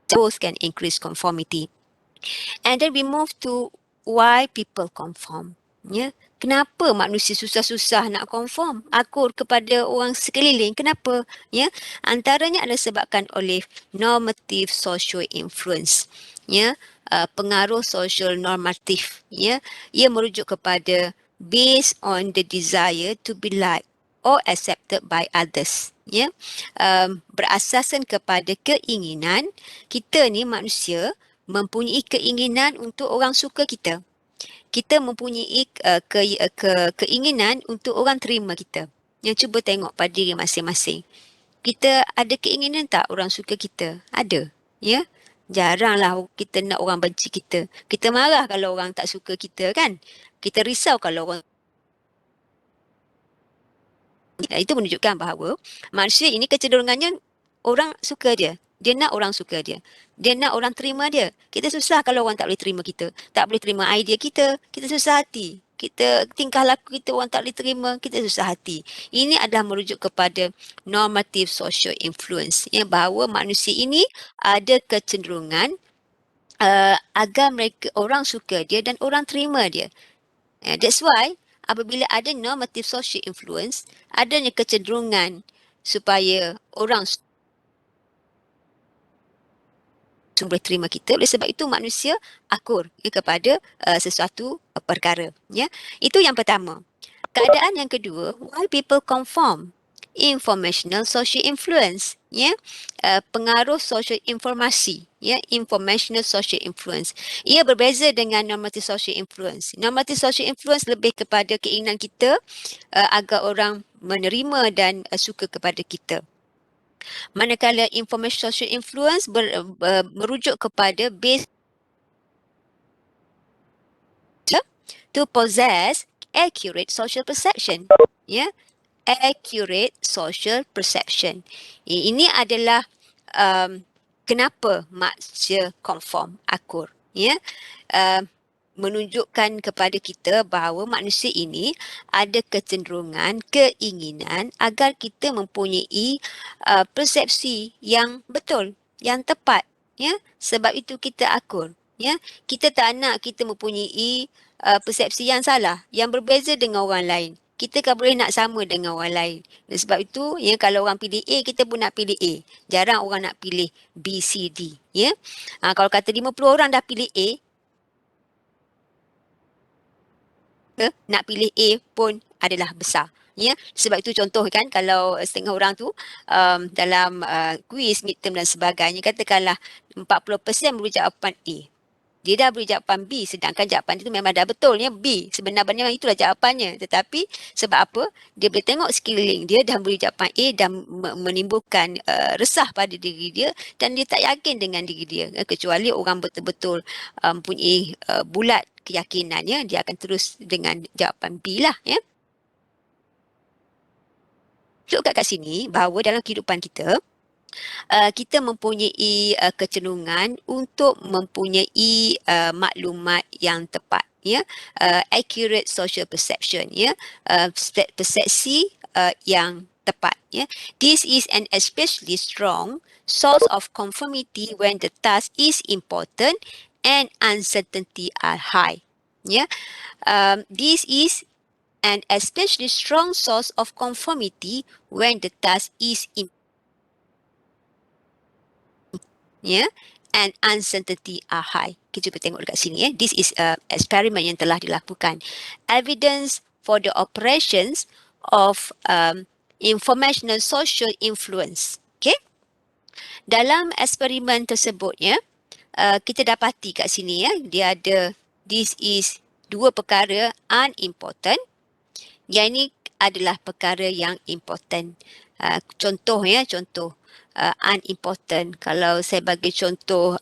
both can increase conformity. And then we move to why people conform. Ya, kenapa manusia susah-susah nak conform, akur kepada orang sekeliling? Kenapa? Ya, antaranya adalah sebabkan oleh normative social influence. Ya, pengaruh social normatif. Ya, ia merujuk kepada based on the desire to be liked or accepted by others. Ya, berasaskan kepada keinginan kita ni manusia mempunyai keinginan untuk orang suka kita. Kita mempunyai keinginan untuk orang terima kita. Yang cuba tengok pada diri masing-masing. Kita ada keinginan tak orang suka kita? Ada. Ya. Jaranglah kita nak orang benci kita. Kita marah kalau orang tak suka kita, kan? Kita risau kalau orang. Itu menunjukkan bahawa manusia ini kecenderungannya orang suka dia. Dia nak orang suka dia. Dia nak orang terima dia. Kita susah kalau orang tak boleh terima kita. Tak boleh terima idea kita. Kita susah hati. Kita tingkah laku kita orang tak boleh terima. Kita susah hati. Ini adalah merujuk kepada normative social influence. Ya, bahawa manusia ini ada kecenderungan agar mereka orang suka dia dan orang terima dia. That's why apabila ada normative social influence, adanya kecenderungan supaya orang boleh terima kita. Oleh sebab itu manusia akur, ya, kepada sesuatu perkara, ya. Itu yang pertama. Keadaan yang kedua, why people conform. Informational social influence, ya. Pengaruh social informasi, ya, informational social influence. Ia berbeza dengan normative social influence. Normative social influence lebih kepada keinginan kita agar orang menerima dan suka kepada kita. Manakala information social influence merujuk kepada base to possess accurate social perception. Ya, accurate social perception. Ini adalah kenapa manusia conform, akur. Ya, menunjukkan kepada kita bahawa manusia ini ada kecenderungan, keinginan agar kita mempunyai persepsi yang betul, yang tepat, ya. Sebab itu kita akur, ya. Kita tak nak kita mempunyai persepsi yang salah, yang berbeza dengan orang lain. kita kan boleh nak sama dengan orang lain. Dan sebab itu, ya, kalau orang pilih A, kita pun nak pilih A. Jarang orang nak pilih B, C, D. Ya. Kalau kata 50 orang dah pilih A, nak pilih A pun adalah besar. Ya, sebab itu contoh kan kalau setengah orang tu dalam kuis, midterm dan sebagainya, katakanlah 40% beri jawapan A. Dia dah beri jawapan B, sedangkan jawapan itu memang dah betul, ya, B. Sebenarnya itulah jawapannya. Tetapi sebab apa? Dia boleh tengok sekeliling dia dah beri jawapan A dan menimbulkan resah pada diri dia dan dia tak yakin dengan diri dia. Kecuali orang betul-betul mempunyai bulat keyakinannya, dia akan terus dengan jawapan B lah, ya. Tunjukkan kat sini bahawa dalam kehidupan kita, kita mempunyai kecenderungan untuk mempunyai maklumat yang tepat, ya, accurate social perception, ya, persepsi yang tepat, ya. This is an especially strong source of conformity when the task is important and uncertainty are high, ya. This is an especially strong source of conformity when the task is important, ya, and uncertainty are high. Kita cuba tengok dekat sini, ya. This is a experiment yang telah dilakukan. Evidence for the operations of informational social influence. Okay? Dalam eksperimen tersebut, ya, kita dapati kat sini, ya, dia ada this is dua perkara unimportant. Yang ini adalah perkara yang important. Contoh, ya, contoh unimportant. Kalau saya bagi contoh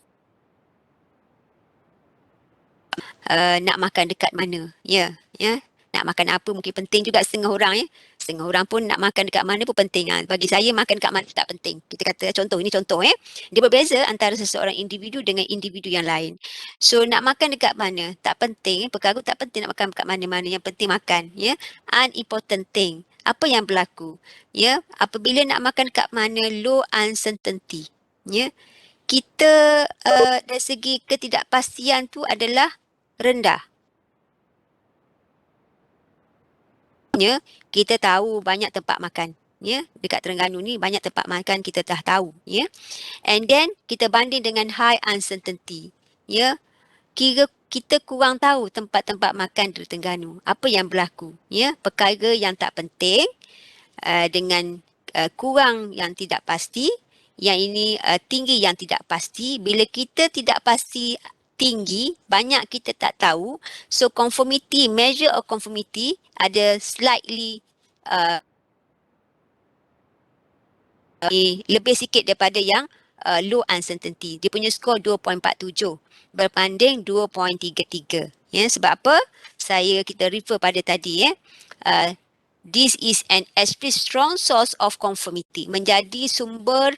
nak makan dekat mana, ya, ya, nak makan apa mungkin penting juga setengah orang, ya. Setengah orang pun nak makan dekat mana pun penting. Bagi saya makan dekat mana tak penting. Kita kata contoh, ini contoh, ya. Dia berbeza antara seseorang individu dengan individu yang lain. So nak makan dekat mana tak penting, perkara tak penting nak makan dekat mana-mana, yang penting makan, ya. Unimportant thing. Apa yang berlaku? Ya, apabila nak makan dekat mana, low uncertainty, ya. Kita dari segi ketidakpastian tu adalah rendah. Kita tahu banyak tempat makan, ya. Dekat Terengganu ni banyak tempat makan kita dah tahu, ya. And then kita banding dengan high uncertainty, ya. Kira kita kurang tahu tempat-tempat makan di Terengganu. Apa yang berlaku, ya? Perkara yang tak penting dengan kurang yang tidak pasti, yang ini tinggi yang tidak pasti. Bila kita tidak pasti tinggi, banyak kita tak tahu. So conformity, measure of conformity ada slightly lebih sikit daripada yang low uncertainty. Dia punya skor 2.47 berbanding 2.33. Ya, sebab apa? Kita refer pada tadi, ya. This is an especially strong source of conformity. Menjadi sumber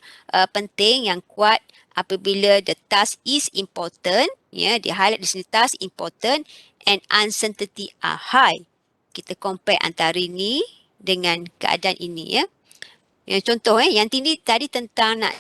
penting yang kuat apabila the task is important, ya, di highlight di sini task important and uncertainty are high. Kita compare antara ini dengan keadaan ini, ya. Yang contoh, yang tinggi tadi tentang nak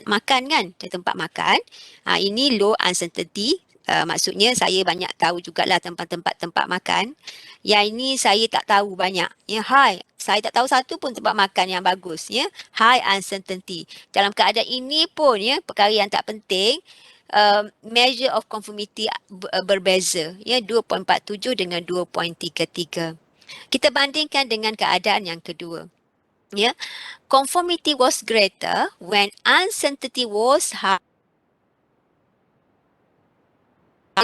makan kan, di tempat makan. Ini low uncertainty. Maksudnya saya banyak tahu jugalah tempat makan. Yang ini saya tak tahu banyak. Ya, high. Saya tak tahu satu pun tempat makan yang bagus. Ya, high uncertainty. Dalam keadaan ini pun, ya, perkara yang tak penting, measure of conformity berbeza. Ya, 2.47 dengan 2.33. Kita bandingkan dengan keadaan yang kedua. Ya, conformity was greater when uncertainty was high.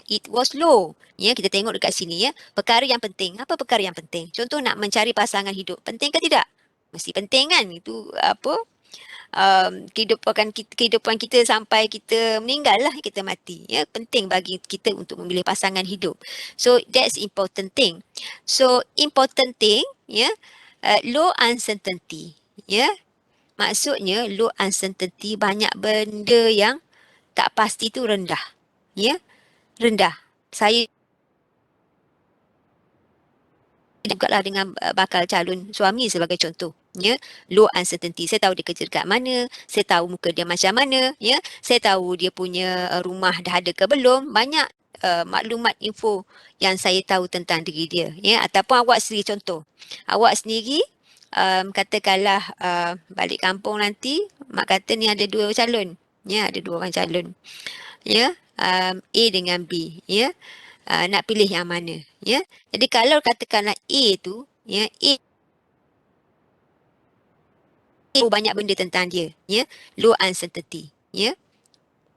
It was low. Ya, kita tengok dekat sini, ya. Perkara yang penting. Apa perkara yang penting? Contoh nak mencari pasangan hidup. Penting ke tidak? Mesti penting kan? Itu apa? Kehidupan kita sampai kita meninggal lah, kita mati. Ya, penting bagi kita untuk memilih pasangan hidup. So that's important thing. So important thing, ya, low uncertainty. Ya, maksudnya low uncertainty, banyak benda yang tak pasti tu rendah. Ya, rendah. Saya juga lah dengan bakal calon suami sebagai contoh, ya. Low uncertainty, saya tahu dia kerja dekat mana, saya tahu muka dia macam mana, ya. Saya tahu dia punya rumah dah ada ke belum. Banyak maklumat info yang saya tahu tentang diri dia, ya. Ataupun awak sendiri, contoh awak sendiri katakanlah balik kampung nanti, mak kata ni ada dua calon, ya, ada dua orang calon, ya, A dengan B, ya. Nak pilih yang mana, ya. Jadi kalau katakanlah A tu, ya, A tahu banyak benda tentang dia, ya, low uncertainty, ya.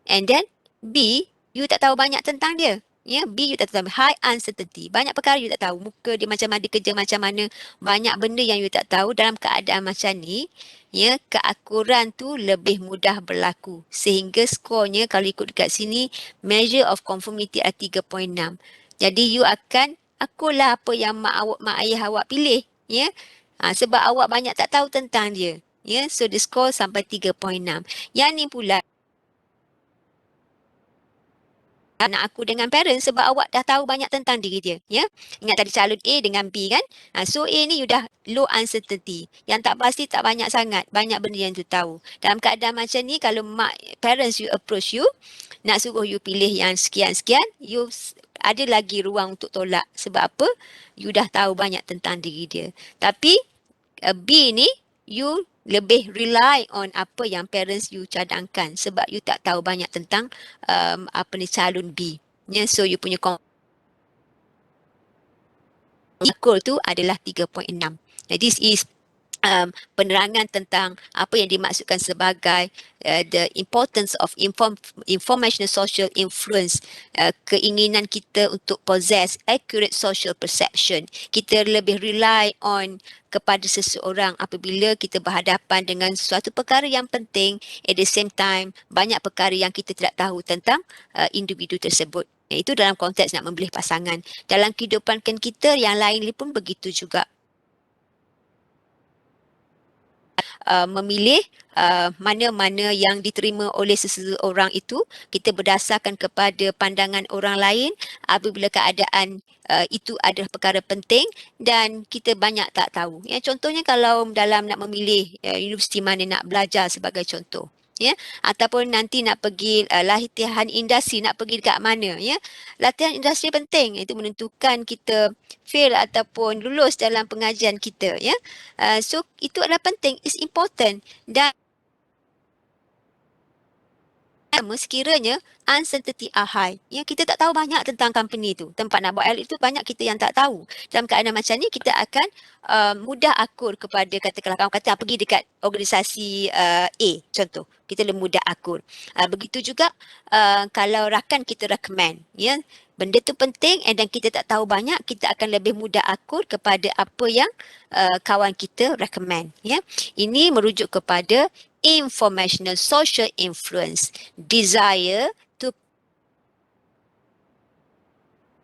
And then B, you tak tahu banyak tentang dia. Ya, B you tak tahu, high uncertainty. Banyak perkara you tak tahu. Muka dia macam mana, kerja macam mana. Banyak benda yang you tak tahu. Dalam keadaan macam ni, ya, keakuran tu lebih mudah berlaku. Sehingga skornya kalau ikut dekat sini, measure of conformity adalah 3.6. Jadi you akan akurlah apa yang mak ayah awak pilih, ya. Sebab awak banyak tak tahu tentang dia. Ya, so the score sampai 3.6. Yang ni pula anak aku dengan parents sebab awak dah tahu banyak tentang diri dia, ya. Ingat tadi calon A dengan B kan? So A ni you dah low uncertainty. Yang tak pasti tak banyak sangat, banyak benda yang tu tahu. Dalam keadaan macam ni kalau parents you approach you, nak suruh you pilih yang sekian-sekian, you ada lagi ruang untuk tolak. Sebab apa? You dah tahu banyak tentang diri dia. Tapi B ni you lebih rely on apa yang parents you cadangkan sebab you tak tahu banyak tentang calon B. Ya, so you punya score tu adalah 3.6. This is penerangan tentang apa yang dimaksudkan sebagai the importance of informational social influence, keinginan kita untuk possess accurate social perception. Kita lebih rely on kepada seseorang apabila kita berhadapan dengan sesuatu perkara yang penting, at the same time banyak perkara yang kita tidak tahu tentang individu tersebut. Itu dalam konteks nak memilih pasangan. Dalam kehidupan kita yang lain pun begitu juga. Memilih mana-mana yang diterima oleh seseorang itu, kita berdasarkan kepada pandangan orang lain apabila keadaan itu adalah perkara penting dan kita banyak tak tahu. Ya, contohnya kalau dalam nak memilih universiti mana nak belajar sebagai contoh. Ya, ataupun nanti nak pergi latihan industri, nak pergi dekat mana, ya. Latihan industri penting, itu menentukan kita fail ataupun lulus dalam pengajian kita, ya. So itu adalah penting, is important. Dan sekiranya uncertainty are high, ya, kita tak tahu banyak tentang company tu, tempat nak buat itu banyak kita yang tak tahu. Dalam keadaan macam ni kita akan mudah akur kepada, katakanlah kawan kata pergi dekat organisasi A contoh, kita lebih mudah akur. Begitu juga kalau rakan kita recommend, ya, benda tu penting dan kita tak tahu banyak, kita akan lebih mudah akur kepada apa yang kawan kita recommend, ya. Ini merujuk kepada informational social influence, desire to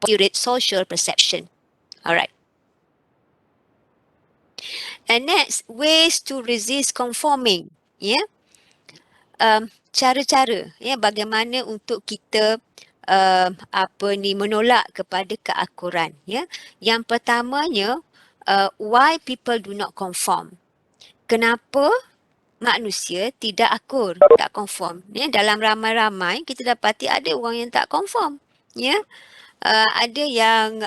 curate social perception. Alright. And next, ways to resist conforming. Ya, cara-cara, ya, bagaimana untuk kita menolak kepada keakuran. Ya, yang pertamanya, why people do not conform. Kenapa manusia tidak akur, tak conform. Ya, dalam ramai-ramai kita dapati ada orang yang tak conform. Ya, ada yang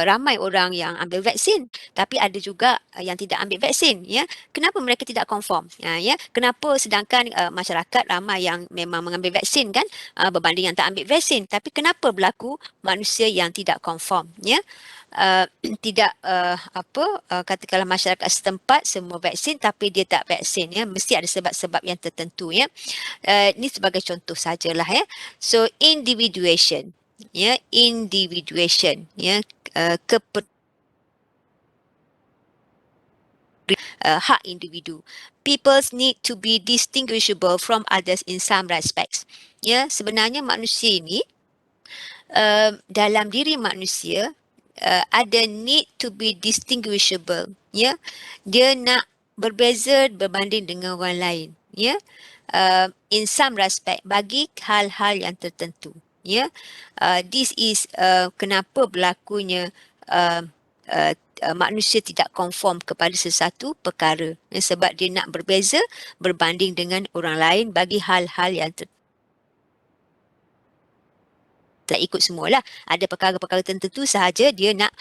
ramai orang yang ambil vaksin tapi ada juga yang tidak ambil vaksin, ya. Kenapa mereka tidak conform? Ya, kenapa sedangkan masyarakat ramai yang memang mengambil vaksin kan berbanding yang tak ambil vaksin, tapi kenapa berlaku manusia yang tidak conform, ya. Tidak katakanlah masyarakat setempat semua vaksin tapi dia tak vaksin, ya, mesti ada sebab-sebab yang tertentu, ya. Ini sebagai contoh sajalah, ya. So individuation, ya, ya, hak individu. People need to be distinguishable from others in some respects. Ya, sebenarnya manusia ini dalam diri manusia ada need to be distinguishable. Ya, dia nak berbeza berbanding dengan orang lain. Ya, in some respect, bagi hal-hal yang tertentu. Ya, this is kenapa berlakunya manusia tidak konform kepada sesuatu perkara, ya, sebab dia nak berbeza berbanding dengan orang lain bagi hal-hal yang tertentu. tak ikut semualah. Ada perkara-perkara tertentu sahaja dia nak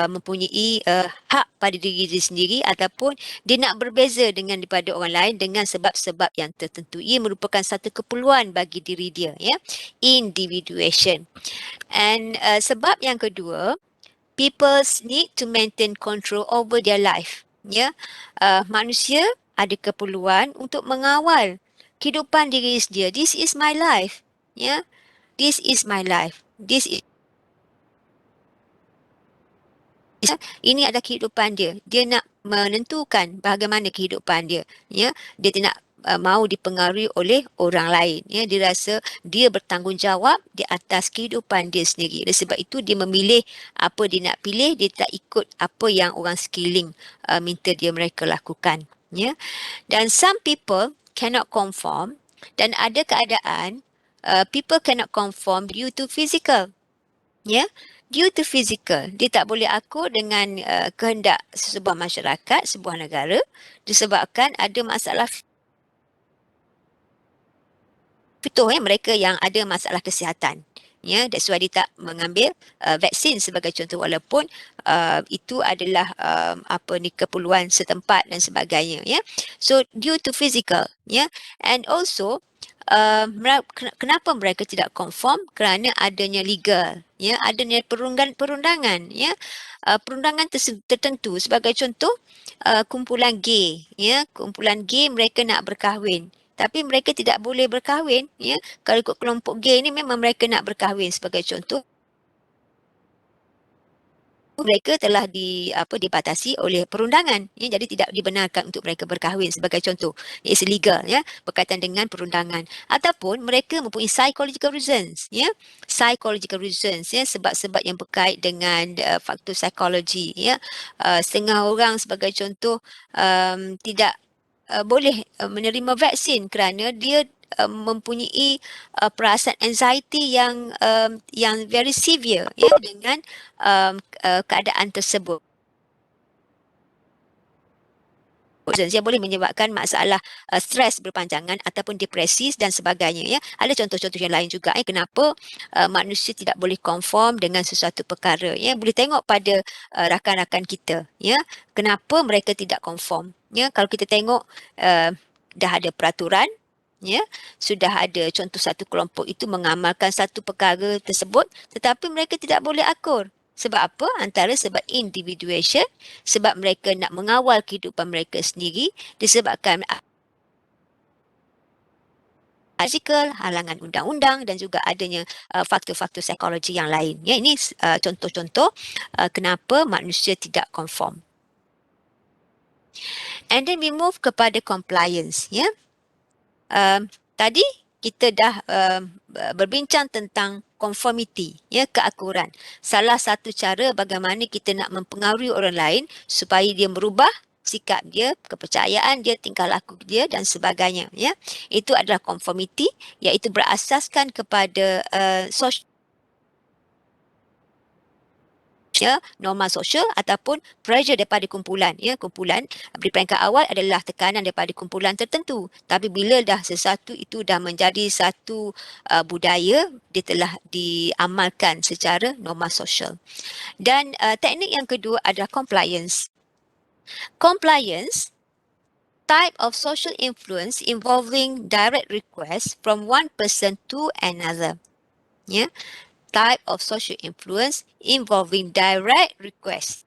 mempunyai hak pada diri dia sendiri ataupun dia nak berbeza dengan daripada orang lain dengan sebab-sebab yang tertentu. Ia merupakan satu keperluan bagi diri dia, ya. Individuation. And sebab yang kedua, people need to maintain control over their life. Ya, manusia ada keperluan untuk mengawal kehidupan diri dia. This is my life. Ya, this is my life. Ini adalah kehidupan dia. Dia nak menentukan bagaimana kehidupan dia. Ya, dia tidak mahu dipengaruhi oleh orang lain. Ya, dia rasa dia bertanggungjawab di atas kehidupan dia sendiri. Oleh sebab itu dia memilih apa dia nak pilih. Dia tak ikut apa yang orang sekeliling minta mereka lakukan. Ya, dan some people cannot conform dan ada keadaan people cannot conform due to physical. Ya, due to physical, dia tak boleh akur dengan kehendak sebuah masyarakat, sebuah negara disebabkan ada masalah fituh, mereka yang ada masalah kesihatan. Ya, that's why dia tak mengambil vaksin sebagai contoh, walaupun itu adalah keperluan setempat dan sebagainya, ya. So due to physical, ya, and also kenapa mereka tidak conform? Kerana adanya legal, ya, adanya perundangan, ya, perundangan tertentu. Sebagai contoh, kumpulan gay, ya, kumpulan gay mereka nak berkahwin, tapi mereka tidak boleh berkahwin, ya. Kalau ikut kelompok gay ni memang mereka nak berkahwin. Sebagai contoh, mereka telah dibatasi oleh perundangan, ya, jadi tidak dibenarkan untuk mereka berkahwin sebagai contoh. It's illegal, ya, berkaitan dengan perundangan. Ataupun mereka mempunyai psychological reasons, ya, psychological reasons, ya, sebab-sebab yang berkait dengan faktor psikologi, ya. Setengah orang sebagai contoh tidak boleh menerima vaksin kerana dia mempunyai perasaan anxiety yang very severe, ya, dengan keadaan tersebut. Dia boleh menyebabkan masalah stres berpanjangan ataupun depresi dan sebagainya, ya. Ada contoh-contoh yang lain juga, kenapa manusia tidak boleh conform dengan sesuatu perkara, ya. Boleh tengok pada rakan-rakan kita, ya, kenapa mereka tidak conform, ya. Kalau kita tengok dah ada peraturan, ya, sudah ada contoh satu kelompok itu mengamalkan satu perkara tersebut tetapi mereka tidak boleh akur. Sebab apa? Antara sebab individuation, sebab mereka nak mengawal kehidupan mereka sendiri, disebabkan fizikal, halangan undang-undang dan juga adanya faktor-faktor psikologi yang lain. Ya, ini contoh-contoh kenapa manusia tidak conform. And then we move kepada compliance, ya. Tadi kita dah berbincang tentang conformity, ya, keakuran. Salah satu cara bagaimana kita nak mempengaruhi orang lain supaya dia merubah sikap dia, kepercayaan dia, tingkah laku dia dan sebagainya, ya. Itu adalah conformity, iaitu berasaskan kepada norma sosial ataupun pressure daripada kumpulan, ya. Kumpulan di peringkat awal adalah tekanan daripada kumpulan tertentu, tapi bila dah sesuatu itu dah menjadi satu budaya, dia telah diamalkan secara norma sosial. Dan teknik yang kedua adalah compliance. Compliance, type of social influence involving direct request from one person to another, ya. Type of social influence involving direct request.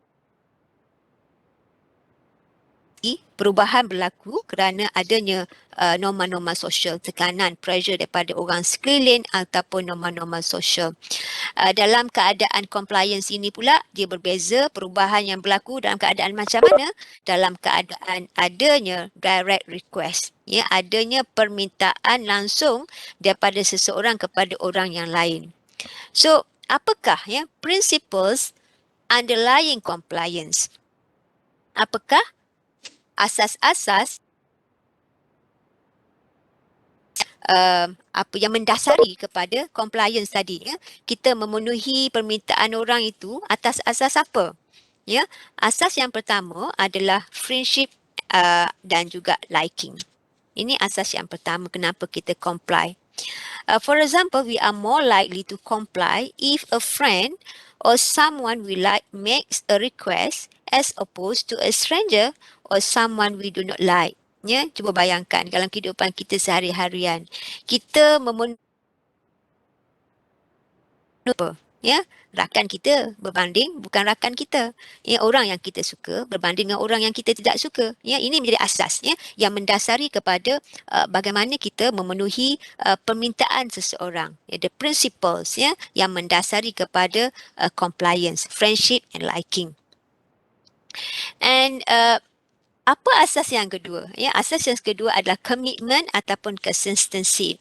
Perubahan berlaku kerana adanya norma-norma sosial, tekanan, pressure daripada orang sekeliling ataupun norma-norma sosial. Dalam keadaan compliance ini pula, dia berbeza. Perubahan yang berlaku dalam keadaan macam mana? Dalam keadaan adanya direct request, ya, adanya permintaan langsung daripada seseorang kepada orang yang lain. So, apakah, ya, principles underlying compliance? Apakah asas-asas apa yang mendasari kepada compliance tadi, ya? Kita memenuhi permintaan orang itu atas asas apa? Ya, asas yang pertama adalah friendship dan juga liking. Ini asas yang pertama kenapa kita comply. For example, we are more likely to comply if a friend or someone we like makes a request as opposed to a stranger or someone we do not like. Ya, cuba bayangkan dalam kehidupan kita sehari-harian, kita memenuhi apa? Ya, rakan kita berbanding bukan rakan kita. Ya, orang yang kita suka berbanding dengan orang yang kita tidak suka. Ya, ini menjadi asas ya yang mendasari kepada bagaimana kita memenuhi permintaan seseorang. Ya, the principles ya yang mendasari kepada compliance, friendship and liking. And apa asas yang kedua? Ya, asas yang kedua adalah commitment ataupun consistency.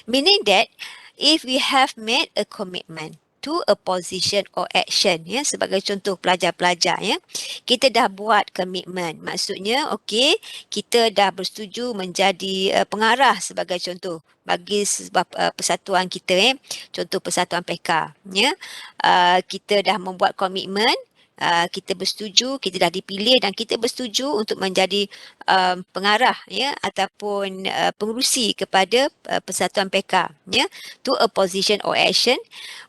Meaning that if we have made a commitment to a position or action, ya, sebagai contoh pelajar-pelajar, ya, kita dah buat komitmen. Maksudnya, okey, kita dah bersetuju menjadi pengarah sebagai contoh bagi sebab persatuan kita, contoh persatuan PK, ya. Kita dah membuat komitmen, kita bersetuju, kita dah dipilih dan kita bersetuju untuk menjadi pengarah ya ataupun pengerusi kepada persatuan PK ya to a position or action.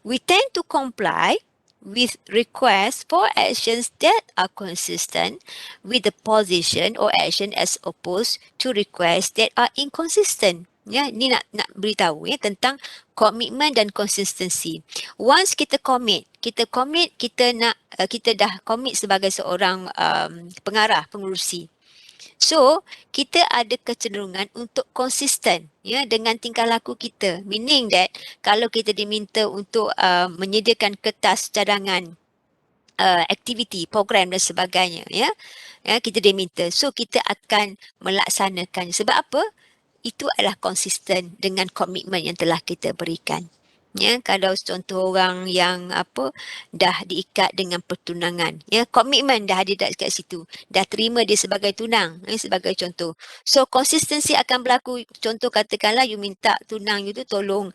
We tend to comply with requests for actions that are consistent with the position or action as opposed to requests that are inconsistent. Ya, ini nak beritahu ya tentang komitmen dan konsistensi. Once kita commit, kita nak kita dah commit sebagai seorang pengarah, pengurusi. So, kita ada kecenderungan untuk konsisten ya dengan tingkah laku kita. Meaning that kalau kita diminta untuk menyediakan kertas cadangan aktiviti, program dan sebagainya ya. Ya, kita diminta. So, kita akan melaksanakan. Sebab apa? Itu adalah konsisten dengan komitmen yang telah kita berikan. Ya, kalau contoh orang yang dah diikat dengan pertunangan, ya, komitmen dah ada dekat situ, dah terima dia sebagai tunang, sebagai contoh. So konsistensi akan berlaku. Contoh katakanlah you minta tunang you tu tolong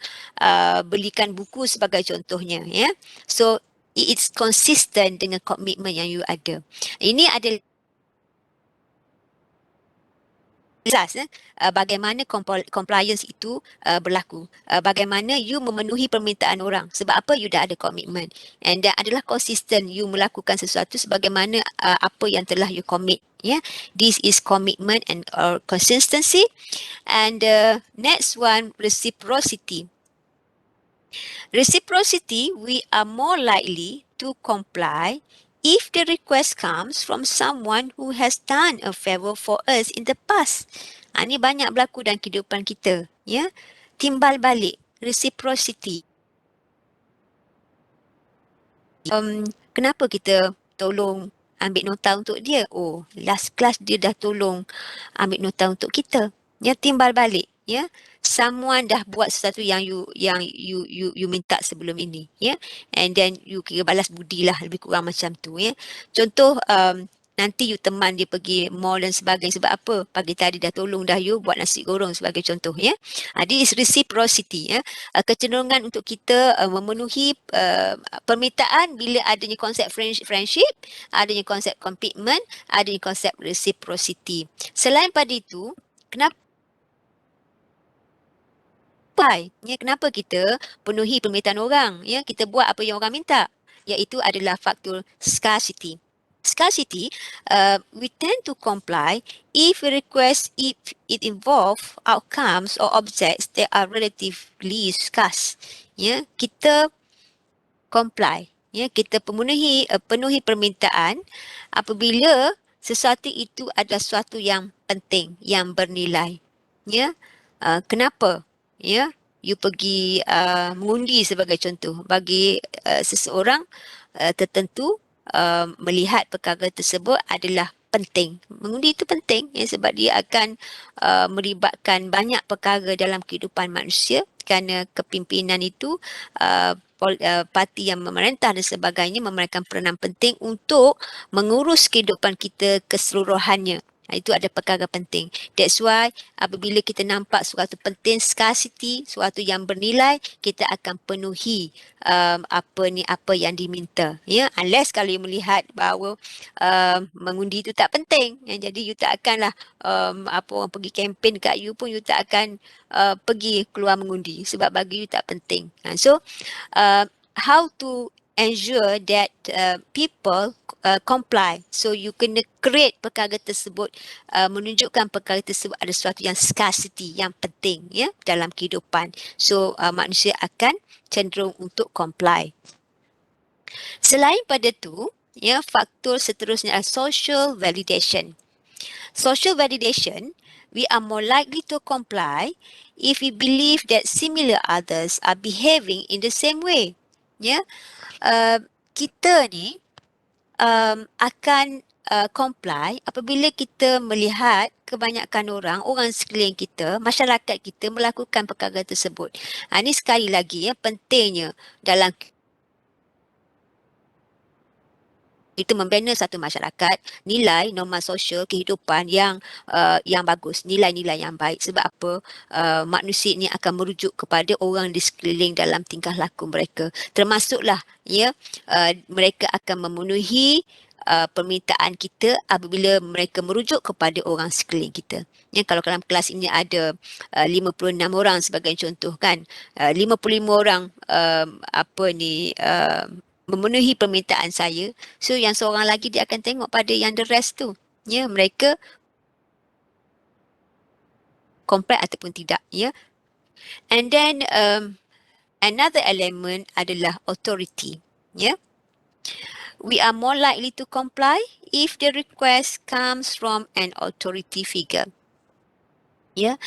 belikan buku sebagai contohnya, ya. So it's consistent dengan komitmen yang you ada. Ini adalah jelas bagaimana compliance itu berlaku, bagaimana you memenuhi permintaan orang, sebab apa you dah ada komitmen and dan adalah konsisten you melakukan sesuatu sebagaimana apa yang telah you commit, ya. This is commitment and consistency. And next one, reciprocity. Reciprocity, we are more likely to comply if the request comes from someone who has done a favor for us in the past. Ini banyak berlaku dalam kehidupan kita, ya. Timbal balik, reciprocity. Kenapa kita tolong ambil nota untuk dia? Oh, last class dia dah tolong ambil nota untuk kita. Ya, timbal balik, ya. Someone dah buat sesuatu yang you minta sebelum ini, ya. And then you kira balas budi lah, lebih kurang macam tu, ya. Contoh nanti you teman dia pergi mall dan sebagainya. Sebab apa? Pagi tadi dah tolong dah you buat nasi goreng sebagai contoh, ya. This is reciprocity, ya. Kecenderungan untuk kita memenuhi permintaan bila adanya konsep friendship, adanya konsep commitment, adanya konsep reciprocity. Selain pada itu, kenapa ya, kenapa kita penuhi permintaan orang, ya, kita buat apa yang orang minta, iaitu adalah faktor scarcity. Scarcity, we tend to comply if a request if it involve outcomes or objects that are relatively scarce. Ya, kita comply, ya, kita penuhi permintaan apabila sesuatu itu adalah sesuatu yang penting, yang bernilai. Ya, kenapa? Ya, you pergi mengundi sebagai contoh bagi seseorang tertentu melihat perkara tersebut adalah penting. Mengundi itu penting ya, sebab dia akan melibatkan banyak perkara dalam kehidupan manusia kerana kepimpinan itu parti yang memerintah dan sebagainya memerankan peranan penting untuk mengurus kehidupan kita keseluruhannya. Itu ada perkara penting. That's why apabila kita nampak suatu penting, scarcity, suatu yang bernilai, kita akan penuhi apa yang diminta. Ya, unless kalau you melihat bahawa mengundi itu tak penting, jadi you tak akanlah apa orang pergi kempen kat you pun you tak akan pergi keluar mengundi sebab bagi you tak penting. So how to ensure that people comply. So you kena create perkara tersebut, menunjukkan perkara tersebut ada sesuatu yang scarcity, yang penting ya dalam kehidupan. So manusia akan cenderung untuk comply. Selain pada tu, ya, faktor seterusnya adalah social validation. Social validation, we are more likely to comply if we believe that similar others are behaving in the same way. Ya, kita ni akan comply apabila kita melihat kebanyakan orang sekeliling kita, masyarakat kita melakukan perkara tersebut. Ini sekali lagi ya, pentingnya dalam kita membina satu masyarakat, nilai norma sosial kehidupan yang bagus, nilai-nilai yang baik. Sebab apa? Manusia ini akan merujuk kepada orang di sekeliling dalam tingkah laku mereka. Termasuklah ya, mereka akan memenuhi permintaan kita apabila mereka merujuk kepada orang sekeliling kita. Ya, kalau dalam kelas ini ada 56 orang sebagai contoh kan, 55 orang memenuhi permintaan saya. So yang seorang lagi dia akan tengok pada yang the rest tu. Ya, mereka comply ataupun tidak. Ya. And then another element adalah authority. Ya. We are more likely to comply if the request comes from an authority figure. Ya,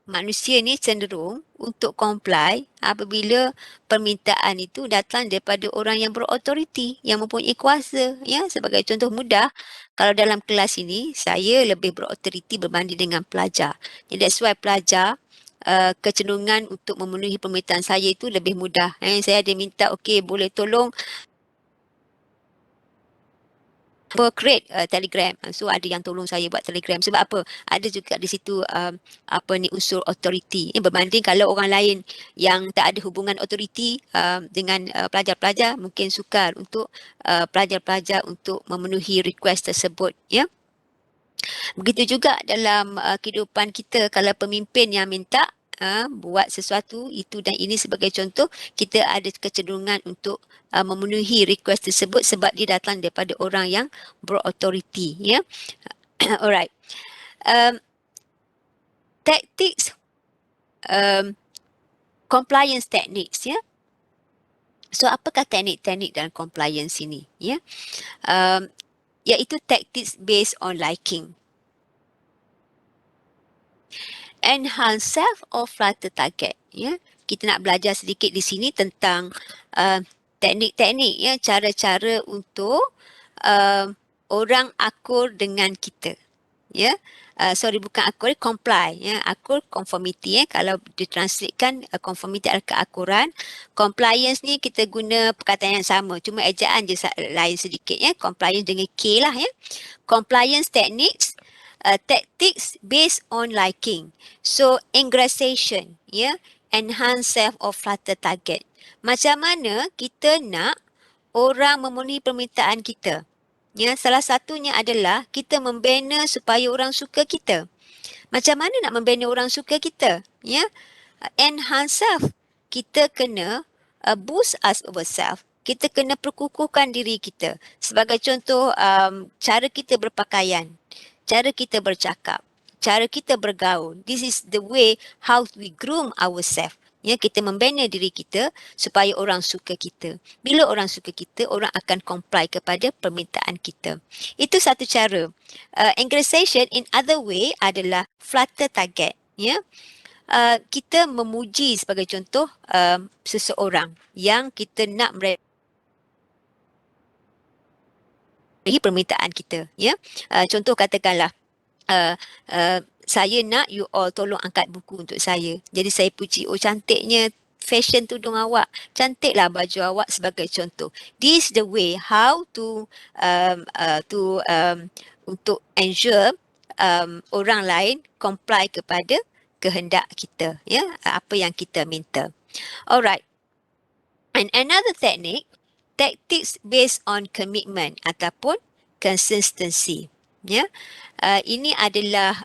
manusia ni cenderung untuk comply apabila permintaan itu datang daripada orang yang berautoriti, yang mempunyai kuasa. Ya, sebagai contoh mudah, kalau dalam kelas ini saya lebih berautoriti berbanding dengan pelajar. That's why pelajar kecenderungan untuk memenuhi permintaan saya itu lebih mudah. Saya ada minta, okey, boleh tolong create Telegram. So ada yang tolong saya buat Telegram. Sebab apa? Ada juga di situ unsur authority. Berbanding kalau orang lain yang tak ada hubungan authority dengan pelajar-pelajar, mungkin sukar untuk pelajar-pelajar untuk memenuhi request tersebut. Ya. Begitu juga dalam kehidupan kita, kalau pemimpin yang minta buat sesuatu itu dan ini sebagai contoh, kita ada kecenderungan untuk memenuhi request tersebut sebab dia datang daripada orang yang berautoriti. Ya. Alright. Tactics, compliance techniques. Ya. So apakah teknik-teknik dalam compliance ini? Ya. Iaitu tactics based on liking. Enhance self or flatter target. Ya, kita nak belajar sedikit di sini tentang teknik-teknik, ya, cara-cara untuk orang akur dengan kita. Ya, bukan akur, comply. Ya, akur conformity. Kalau ditranslatekan conformity adalah keakuran. Compliance ni kita guna perkataan yang sama, cuma ejaan je lain sedikit. Ya, compliance dengan K lah. Ya, compliance techniques. Tactics based on liking. So, ingresation, ya, enhance self or flatter target. Macam mana kita nak orang memenuhi permintaan kita? Ya, salah satunya adalah kita membina supaya orang suka kita. Macam mana nak membina orang suka kita? Ya, enhance self. Kita kena boost us over self. Kita kena perkukuhkan diri kita. Sebagai contoh, cara kita berpakaian, cara kita bercakap, cara kita bergaul. This is the way how we groom ourselves. Ya, kita membina diri kita supaya orang suka kita. Bila orang suka kita, orang akan comply kepada permintaan kita. Itu satu cara. Ingresation in other way adalah flatter target. Ya, kita memuji sebagai contoh seseorang yang kita nak permintaan kita. Ya, contoh katakanlah saya nak you all tolong angkat buku untuk saya. Jadi saya puji, oh cantiknya fashion tudung awak, cantiklah baju awak, sebagai contoh. This is the way how to untuk ensure orang lain comply kepada kehendak kita, ya, apa yang kita minta. Alright. And another technique, tactics based on commitment ataupun consistency. Ya, ini adalah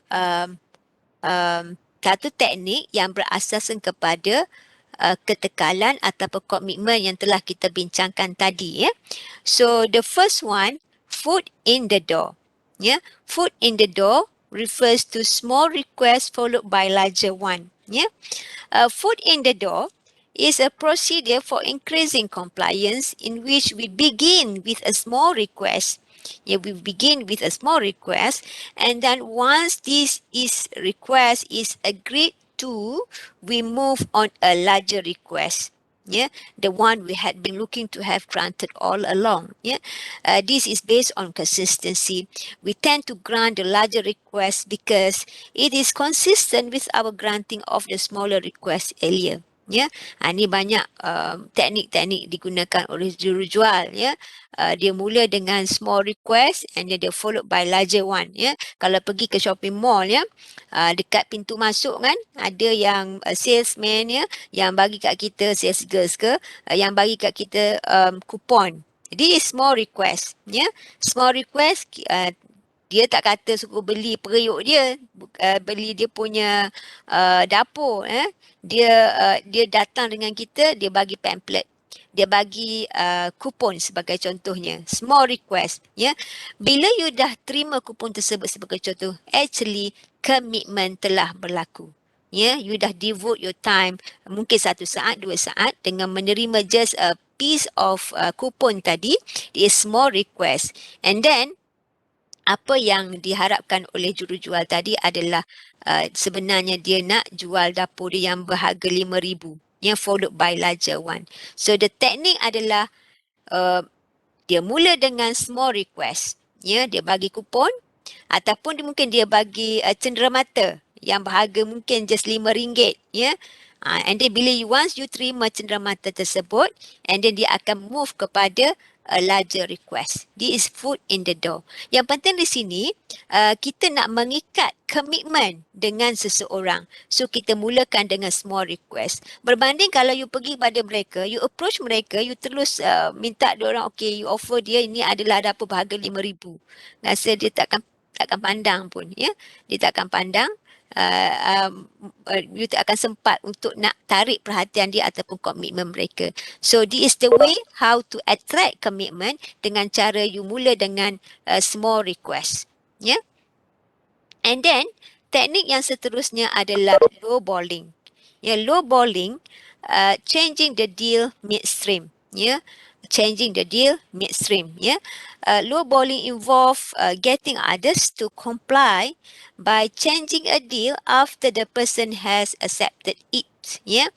satu teknik yang berasaskan kepada ketekalan ataupun komitmen yang telah kita bincangkan tadi. Ya, so the first one, foot in the door. Ya, foot in the door refers to small request followed by larger one. Ya, foot in the door is a procedure for increasing compliance in which we begin with a small request. Yeah, we begin with a small request, and then once this request is agreed to, we move on a larger request. Yeah, the one we had been looking to have granted all along. Yeah, this is based on consistency. We tend to grant the larger request because it is consistent with our granting of the smaller request earlier. Ya, ini banyak teknik-teknik digunakan oleh jurujual. Ya, dia mula dengan small request and then dia followed by larger one. Ya, kalau pergi ke shopping mall, ya, dekat pintu masuk kan ada yang salesman, ya, yang bagi kat kita, sales girls ke, yang bagi kat kita kupon. Jadi small request. Ya, small request. Dia tak kata suruh beli periuk dia, beli dia punya dapur. Dia datang dengan kita, dia bagi pamphlet, dia bagi kupon sebagai contohnya, small request. Ya, bila you dah terima kupon tersebut sebagai contoh, actually commitment telah berlaku. Ya, you dah devote your time, mungkin 1 saat, 2 saat dengan menerima just a piece of kupon tadi, is small request. And then apa yang diharapkan oleh jurujual tadi adalah sebenarnya dia nak jual dapur dia yang berharga RM5,000, yang followed by larger one. So the technique adalah dia mula dengan small request. Ya, dia bagi kupon ataupun mungkin dia bagi cenderamata yang berharga mungkin just RM5. Ya. And then bila once you terima cenderamata tersebut, and then dia akan move kepada a larger request. This is foot in the door. Yang penting di sini, kita nak mengikat komitmen dengan seseorang. So, kita mulakan dengan small request. Berbanding kalau you pergi pada mereka, you approach mereka, you terus minta diorang, okay, you offer dia ini adalah dapur berharga RM5,000. Rasa dia takkan pandang pun, ya. Dia takkan pandang. You tak akan sempat untuk nak tarik perhatian dia ataupun komitmen mereka. So this is the way how to attract commitment, dengan cara you mula dengan small request. Ya. Yeah? And then teknik yang seterusnya adalah low balling. Ya, low balling, changing the deal midstream. Ya. Changing the deal midstream. Ya, low balling involve getting others to comply by changing a deal after the person has accepted it. Yeah,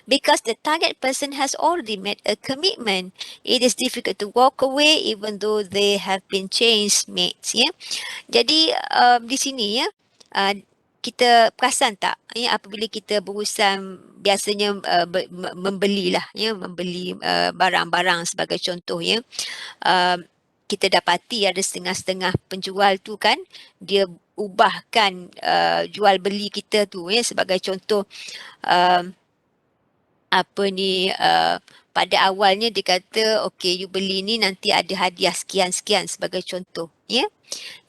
because the target person has already made a commitment. It is difficult to walk away even though they have been changed mates. Yeah, jadi di sini, ya, kita perasan tak, ya, apabila kita berurusan biasanya membelilah, ya, membeli barang-barang sebagai contoh, ya, kita dapati ada setengah-setengah penjual tu kan, dia ubahkan jual beli kita tu, ya, sebagai contoh, pada awalnya dia kata, okay, you beli ni nanti ada hadiah sekian-sekian sebagai contoh, ya.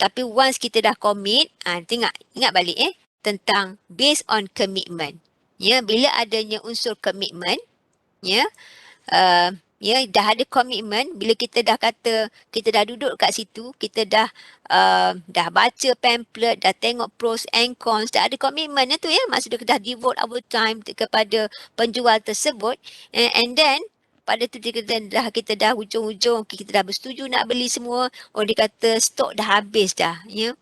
Tapi once kita dah commit, ingat balik tentang based on commitment. Ya, bila adanya unsur commitment, ya, dah ada komitmen. Bila kita dah kata, kita dah duduk kat situ, kita dah baca pamphlet, dah tengok pros and cons, dah ada komitmen tu, ya, maksudnya kita dah devote our time kepada penjual tersebut, and then pada tu kita dah hujung-hujung, kita dah bersetuju nak beli semua, dia kata stok dah habis dah, ya.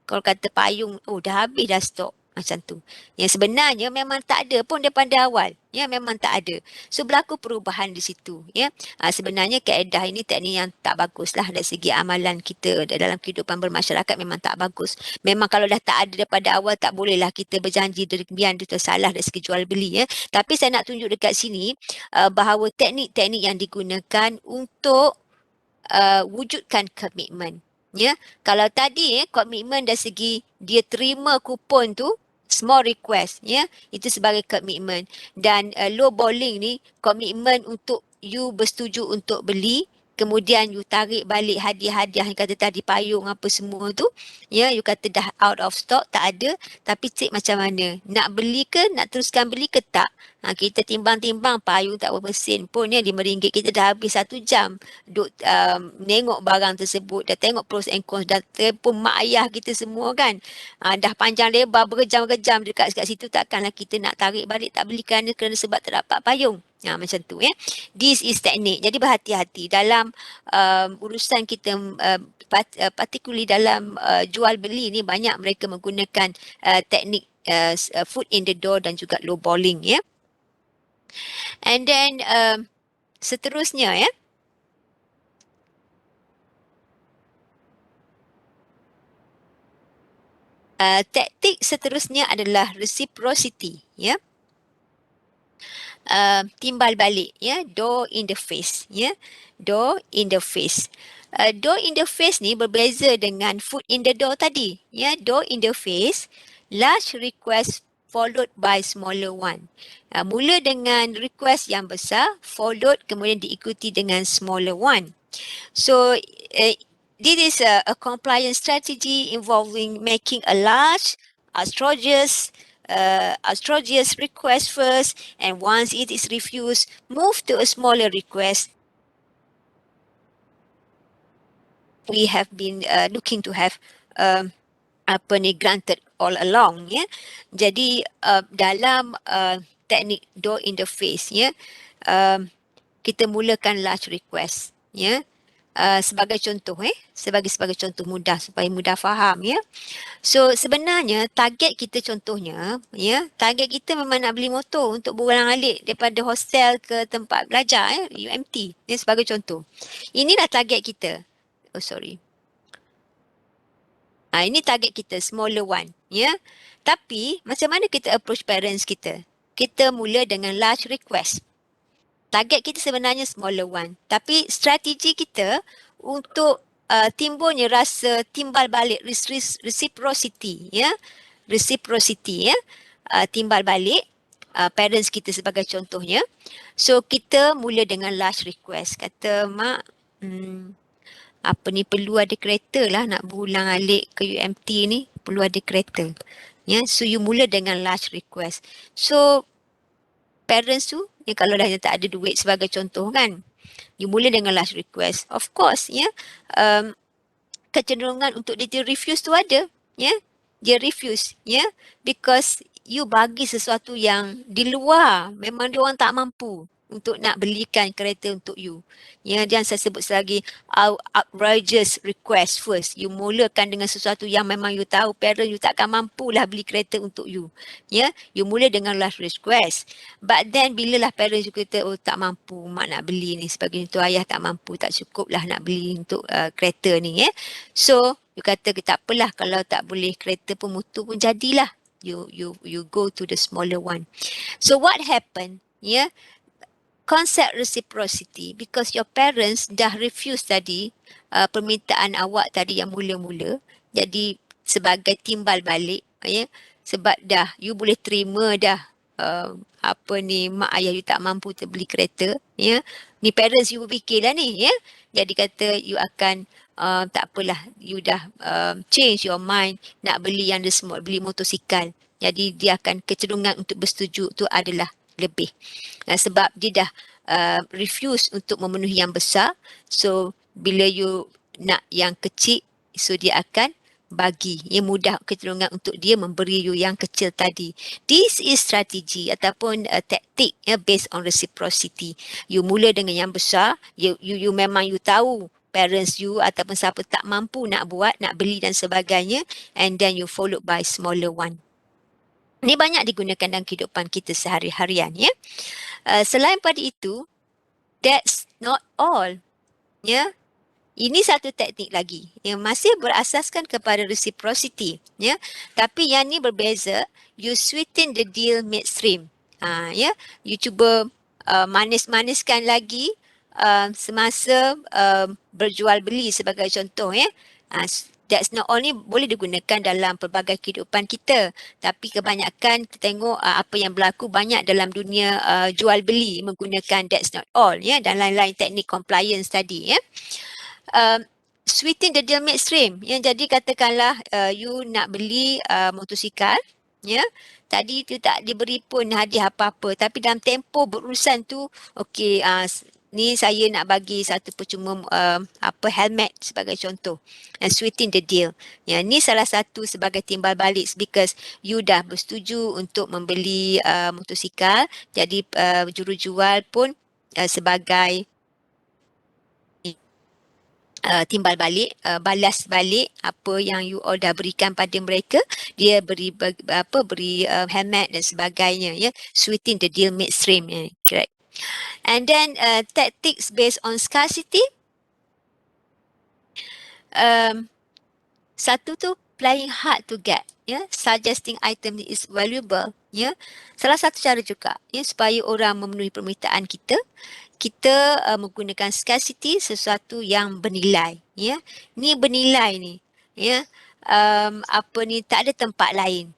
Kalau kata payung, dah habis dah stok. Macam tu. Yang sebenarnya memang tak ada pun daripada awal. Ya, memang tak ada. So, berlaku perubahan di situ. Ya, sebenarnya kaedah ini teknik yang tak bagus lah dari segi amalan kita dalam kehidupan bermasyarakat, memang tak bagus. Memang kalau dah tak ada daripada awal, tak bolehlah kita berjanji demikian, itu salah dari segi jual beli. Ya. Tapi saya nak tunjuk dekat sini bahawa teknik-teknik yang digunakan untuk wujudkan komitmen. Ya, kalau tadi komitmen dari segi dia terima kupon tu small request, ya, itu sebagai komitmen. Dan low balling ni komitmen untuk you bersetuju untuk beli, kemudian you tarik balik hadiah-hadiah yang kata tadi payung apa semua tu, ya, you kata dah out of stock, tak ada, tapi cek macam mana, nak beli ke, nak teruskan beli ke tak. Kita timbang-timbang payung tak berapa sen pun ya, RM5 kita dah habis 1 jam duk nengok barang tersebut, dah tengok pros and cons, dah telefon mak ayah kita semua kan. Dah panjang lebar berjam-jam dekat situ, takkanlah kita nak tarik balik tak beli kerana sebab tak dapat payung. Macam tu ya. This is teknik. Jadi berhati-hati dalam urusan kita particularly dalam jual beli ni, banyak mereka menggunakan teknik foot in the door dan juga low balling ya. And then seterusnya ya. Taktik seterusnya adalah reciprocity, ya. Timbal balik, ya, door in the face, ya. Door in the face. Door in the face ni berbeza dengan foot in the door tadi, ya. Door in the face, large request followed by smaller one. Mula dengan request yang besar, followed kemudian diikuti dengan smaller one. So, this is a compliance strategy involving making a large, atrocious request first, and once it is refused, move to a smaller request. We have been looking to have granted all along, ya. Jadi dalam teknik door in the face, ya, kita mulakan large request, ya. Sebagai contoh sebagai contoh mudah supaya mudah faham ya. So sebenarnya target kita contohnya ya, target kita memang nak beli motor untuk berulang-alik daripada hostel ke tempat belajar UMT. Ini sebagai contoh. Inilah target kita. Oh sorry. Ini target kita, smaller one ya. Tapi macam mana kita approach parents kita? Kita mula dengan large request. Target kita sebenarnya smaller one. Tapi strategi kita untuk timbulnya rasa timbal balik, reciprocity, ya. Reciprocity, ya. Timbal balik parents kita sebagai contohnya. So, kita mula dengan large request. Kata, Mak, perlu ada kereta lah nak berulang alik ke UMT ni. Perlu ada kereta. Ya, so you mula dengan large request. So, parents tu kalau dah tak ada duit sebagai contoh kan, you mula dengan large request, of course ya, kecenderungan untuk dia refuse tu ada ya, dia refuse ya, because you bagi sesuatu yang di luar, memang dia orang tak mampu untuk nak belikan kereta untuk you. Ya, dan saya sebut lagi outrageous request first. You mulakan dengan sesuatu yang memang you tahu parent you takkan mampulah beli kereta untuk you. Ya, you mula dengan last request. But then bila lah parents you kata, oh tak mampu mak nak beli ni, sebagainya tu ayah tak mampu, tak cukup lah nak beli untuk kereta ni ya. So, you kata tak apalah kalau tak boleh kereta pun motor pun jadilah. You go to the smaller one. So what happened? Ya, konsep reciprocity, because your parents dah refuse tadi permintaan awak tadi yang mula-mula, jadi sebagai timbal balik ya, sebab dah you boleh terima dah mak ayah you tak mampu beli kereta ya, ni parents you berfikirlah ni ya, jadi kata you akan tak apalah, you dah change your mind nak beli yang small, beli motosikal, jadi dia akan kecenderungan untuk bersetuju tu adalah lebih. Sebab dia dah refuse untuk memenuhi yang besar. So, bila you nak yang kecil, so dia akan bagi. Ia mudah kecenderungan untuk dia memberi you yang kecil tadi. This is strategi ataupun taktik based on reciprocity. You mula dengan yang besar, you memang you tahu parents you ataupun siapa tak mampu nak buat, nak beli dan sebagainya, and then you followed by smaller one. Ini banyak digunakan dalam kehidupan kita sehari-harian ya. Selain pada itu, that's not all. Ya. Ini satu teknik lagi yang masih berasaskan kepada reciprocity ya. Tapi yang ni berbeza, you sweeten the deal midstream. Ya, you cuba manis-maniskan lagi semasa berjual beli sebagai contoh ya. That's not only boleh digunakan dalam pelbagai kehidupan kita, tapi kebanyakan kita tengok apa yang berlaku banyak dalam dunia jual beli menggunakan that's not all, ya, dan lain-lain teknik compliance tadi, ya. Sweeten the deal midstream, ya. Jadi katakanlah you nak beli motosikal, ya. Tadi tu tak diberi pun hadiah apa-apa, tapi dalam tempoh berurusan tu, okey, ni saya nak bagi satu percuma helmet sebagai contoh, and sweeten the deal. Ya, ni salah satu sebagai timbal balik because you dah bersetuju untuk membeli motosikal, jadi jurujual pun sebagai timbal balik, balas balik apa yang you all dah berikan pada mereka, dia beri helmet dan sebagainya, ya. Sweeten the deal midstream, ya, correct. And then tactics based on scarcity. Satu tu playing hard to get, ya, suggesting item is valuable, ya. Salah satu cara juga, ya, supaya orang memenuhi permintaan kita menggunakan scarcity, sesuatu yang bernilai, ya. Ni bernilai ni, ya. Tak ada tempat lain.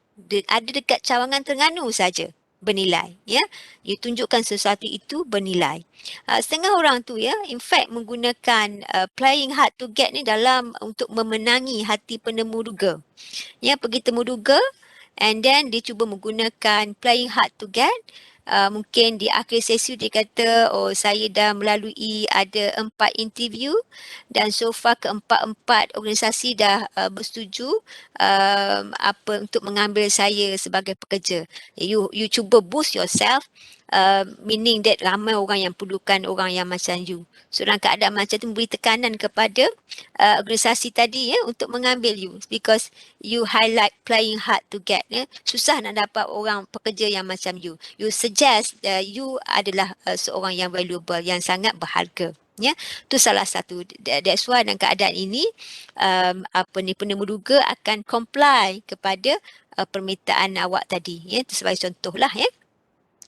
Ada dekat Cawangan Terengganu saja bernilai, ya. You tunjukkan sesuatu itu bernilai. Setengah orang tu, ya, in fact menggunakan playing hard to get ni untuk memenangi hati penemu duga. Ya, pergi temu duga and then dia cuba menggunakan playing hard to get. Mungkin di akhir sesi dia kata, oh, saya dah melalui ada 4 interview dan so far keempat-empat organisasi dah bersetuju untuk mengambil saya sebagai pekerja. You cuba boost yourself, meaning that ramai orang yang perlukan orang yang macam you. So dalam keadaan macam tu memberi tekanan kepada organisasi tadi, ya, untuk mengambil you because you highlight playing hard to get, ya. Susah nak dapat orang pekerja yang macam you. You suggest you adalah seorang yang valuable, yang sangat berharga, ya. Tu salah satu. That's why dalam keadaan ini penemu duga akan comply kepada permintaan awak tadi, ya. Itu sebagai contohlah, ya.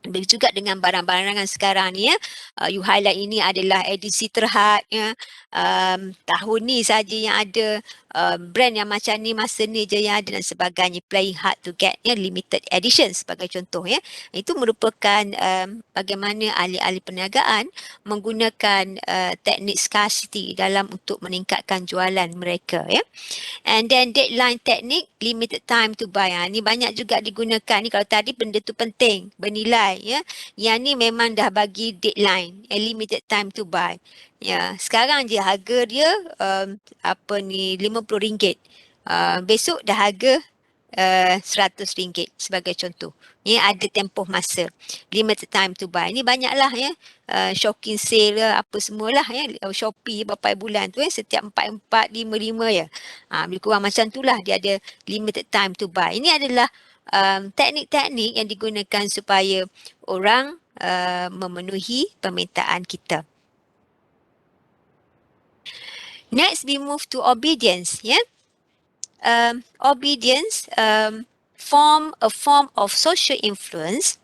Begitu juga dengan barang-barangan sekarang ni, ya. You highlight ini adalah edisi terhad, ya. Tahun ni saja yang ada, brand yang macam ni masa ni je yang ada dan sebagainya. Playing hard to get, ya, limited edition sebagai contoh, ya. Itu merupakan bagaimana ahli-ahli perniagaan menggunakan teknik scarcity dalam untuk meningkatkan jualan mereka, ya. And then deadline technique, limited time to buy. Ni banyak juga digunakan. Ni kalau tadi benda tu penting, bernilai, ya. Yang ni memang dah bagi deadline, limited time to buy. Ya, sekarang je harga dia RM50. Besok dah harga RM100 sebagai contoh. Ya, ada tempoh masa, limited time to buy. Ni banyaklah, ya. Shopee sale apa semualah, ya. Shopee berapa bulan tu, setiap 4-4, 5-5, ya. Lebih kurang macam itulah, dia ada limited time to buy. Ini adalah teknik-teknik yang digunakan supaya orang memenuhi permintaan kita. Next, we move to obedience, ya. Obedience form a form of social influence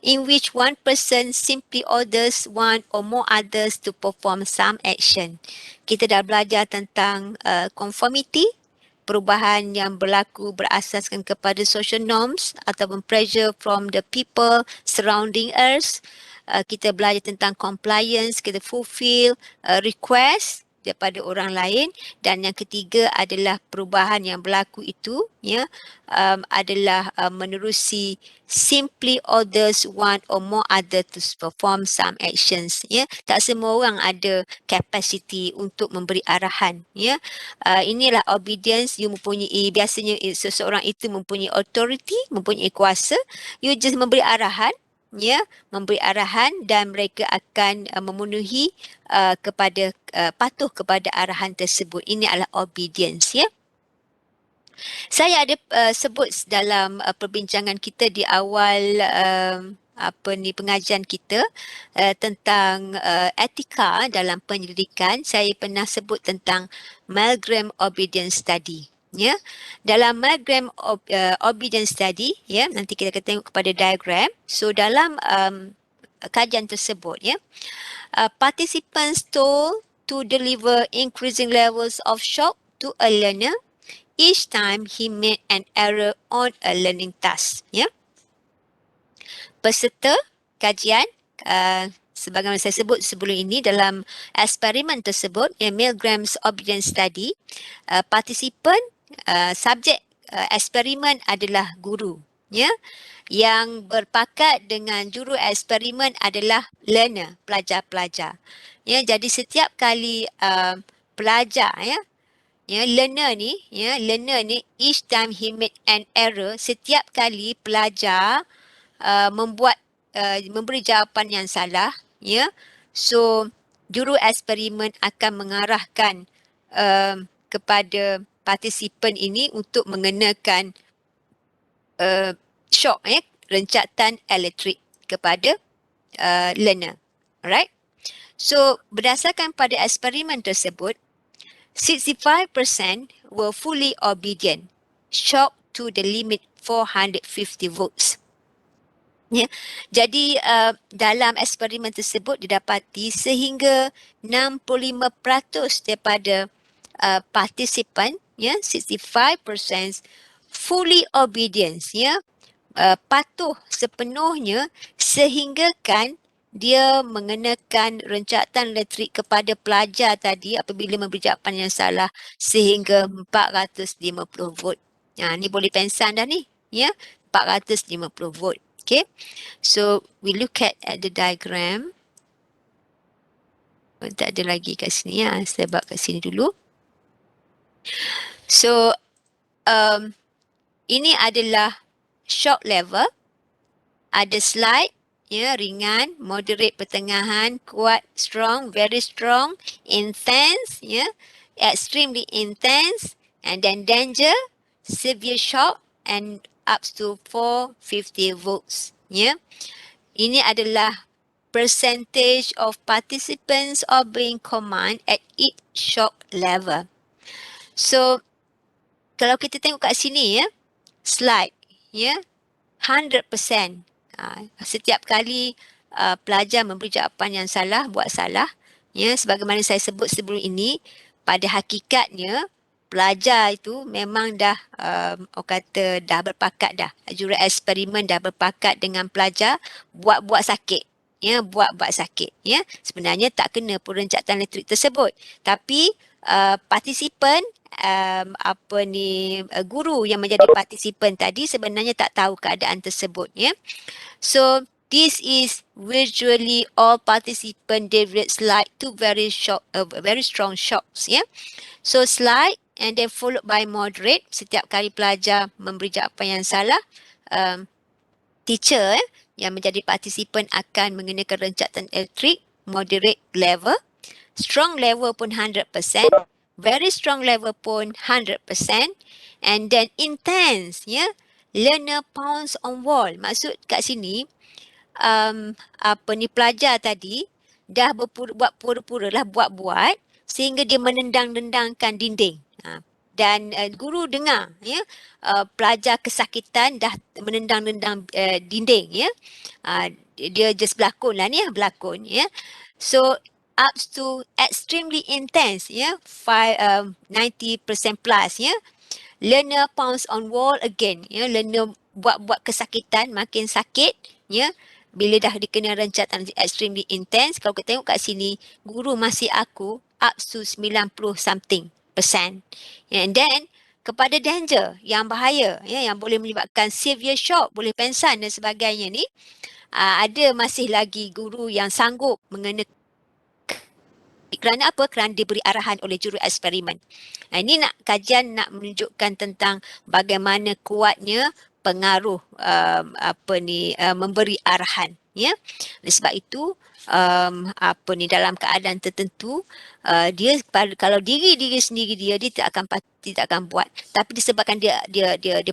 in which one person simply orders one or more others to perform some action. Kita dah belajar tentang conformity, perubahan yang berlaku berasaskan kepada social norms ataupun pressure from the people surrounding us. Kita belajar tentang compliance, kita fulfill request daripada orang lain, dan yang ketiga adalah perubahan yang berlaku itu, ya, adalah menerusi simply orders one or more other to perform some actions, ya. Tak semua orang ada capacity untuk memberi arahan, ya. Inilah obedience. You mempunyai, biasanya seseorang itu mempunyai authority, mempunyai kuasa. You just memberi arahan, ya, memberi arahan dan mereka akan memenuhi patuh kepada arahan tersebut. Ini adalah obedience, ya. Saya ada sebut dalam perbincangan kita di awal pengajian kita tentang etika dalam penyelidikan. Saya pernah sebut tentang Milgram obedience study. Ya, dalam Milgram obedience study, ya, nanti kita akan tengok kepada diagram. So dalam kajian tersebut, ya, participants told to deliver increasing levels of shock to a learner each time he made an error on a learning task. Ya. Peserta kajian sebagaimana saya sebut sebelum ini dalam eksperimen tersebut, Milgram's Obedience Study, partisipan subjek eksperimen adalah guru, ya, yang berpakat dengan juru eksperimen adalah learner, pelajar-pelajar. Ya, jadi setiap kali pelajar, learner ni each time he made an error, setiap kali pelajar memberi jawapan yang salah, ya. So juru eksperimen akan mengarahkan kepada partisipan ini untuk mengenakan shock, rencatan elektrik kepada learner. Alright. So berdasarkan pada eksperimen tersebut, 65% were fully obedient, shock to the limit 450 volts. Ya. Jadi dalam eksperimen tersebut didapati sehingga 65% daripada partisipan, 65% fully obedience, patuh sepenuhnya sehinggakan dia mengenakan rencatan elektrik kepada pelajar tadi apabila memberi jawapan yang salah sehingga 450 volt. Ni boleh pensan dah ni, 450 volt. Okay, so we look at the diagram. Tak ada lagi kat sini, saya buat kat sini dulu. So ini adalah shock level. Ada slide, ringan, moderate, pertengahan, kuat, strong, very strong, intense, extremely intense, and then danger, severe shock, and up to 450 volts. Ini adalah percentage of participants obeying command at each shock level. So kalau kita tengok kat sini, slide, 100%. Setiap kali pelajar memberi jawapan yang salah, buat salah, sebagaimana saya sebut sebelum ini, pada hakikatnya pelajar itu memang dah orang kata dah berpakat dah. Juru eksperimen dah berpakat dengan pelajar buat sakit. Buat sakit. Sebenarnya tak kena pun rencatan elektrik tersebut. Tapi partisipan guru yang menjadi partisipan tadi sebenarnya tak tahu keadaan tersebut. So this is visually all participant deviate slide to very strong shocks. So slide and then followed by moderate. Setiap kali pelajar memberi jawapan yang salah, teacher yang menjadi partisipan akan mengenakan rencatan elektrik, moderate level, strong level pun 100%, very strong level pun 100%, and then intense, learner pounds on wall. Maksud kat sini, pelajar tadi dah buat pura-pura lah, buat sehingga dia menendang-nendangkan dinding. Dan guru dengar, pelajar kesakitan dah menendang-nendang dinding, dia just berlakon lah ni, berlakon. So up to extremely intense, 90% plus, learner pounds on wall again, learner buat kesakitan, makin sakit, bila dah dikena rencatan extremely intense. Kalau kita tengok kat sini, guru masih aku up to 90 something %. And then kepada danger yang bahaya, yang boleh menyebabkan severe shock, boleh pensan dan sebagainya ni, ada masih lagi guru yang sanggup mengenakan. Kerana apa? Kerana diberi arahan oleh juru eksperimen. Ini kajian nak menunjukkan tentang bagaimana kuatnya pengaruh memberi arahan. Oleh sebab itu dalam keadaan tertentu dia kalau diri sendiri dia tidak akan buat, tapi disebabkan dia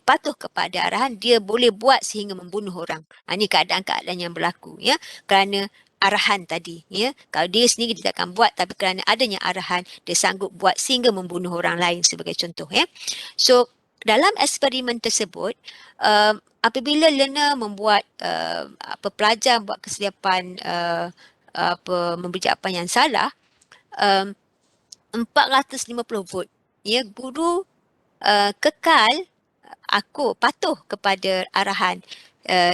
patuh kepada arahan, dia boleh buat sehingga membunuh orang. Ini keadaan-keadaan yang berlaku, kerana arahan tadi, kalau dia sendiri dia tak akan buat, tapi kerana adanya arahan dia sanggup buat sehingga membunuh orang lain sebagai contoh. So dalam eksperimen tersebut, apabila learner membuat pelajar buat kesilapan memberi jawapan yang salah, 450 volt ya guru kekal patuh kepada arahan.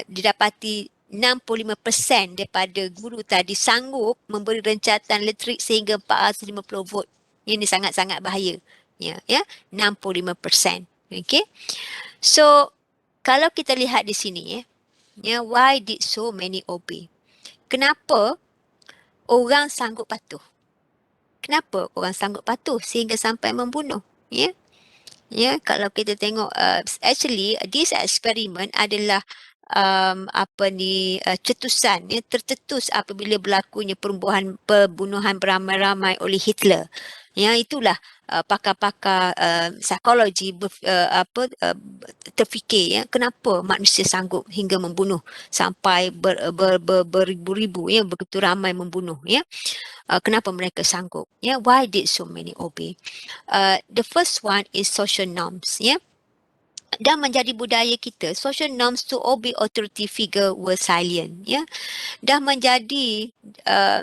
Didapati 65% daripada guru tadi sanggup memberi rencatan elektrik sehingga 450 volt. Ini sangat-sangat bahaya. Ya, 65%. Okay. So, kalau kita lihat di sini, why did so many obey? Kenapa orang sanggup patuh? Kenapa orang sanggup patuh sehingga sampai membunuh? Ya. Kalau kita tengok actually this experiment adalah cetusan tercetus apabila berlakunya pembunuhan beramai-ramai oleh Hitler. Itulah pakar-pakar psikologi terfikir kenapa manusia sanggup hingga membunuh sampai beribu-ribu begitu ramai membunuh kenapa mereka sanggup why did so many obey. The first one is social norms, Dan menjadi budaya kita, social norms to obey authority figure were silent, Dah menjadi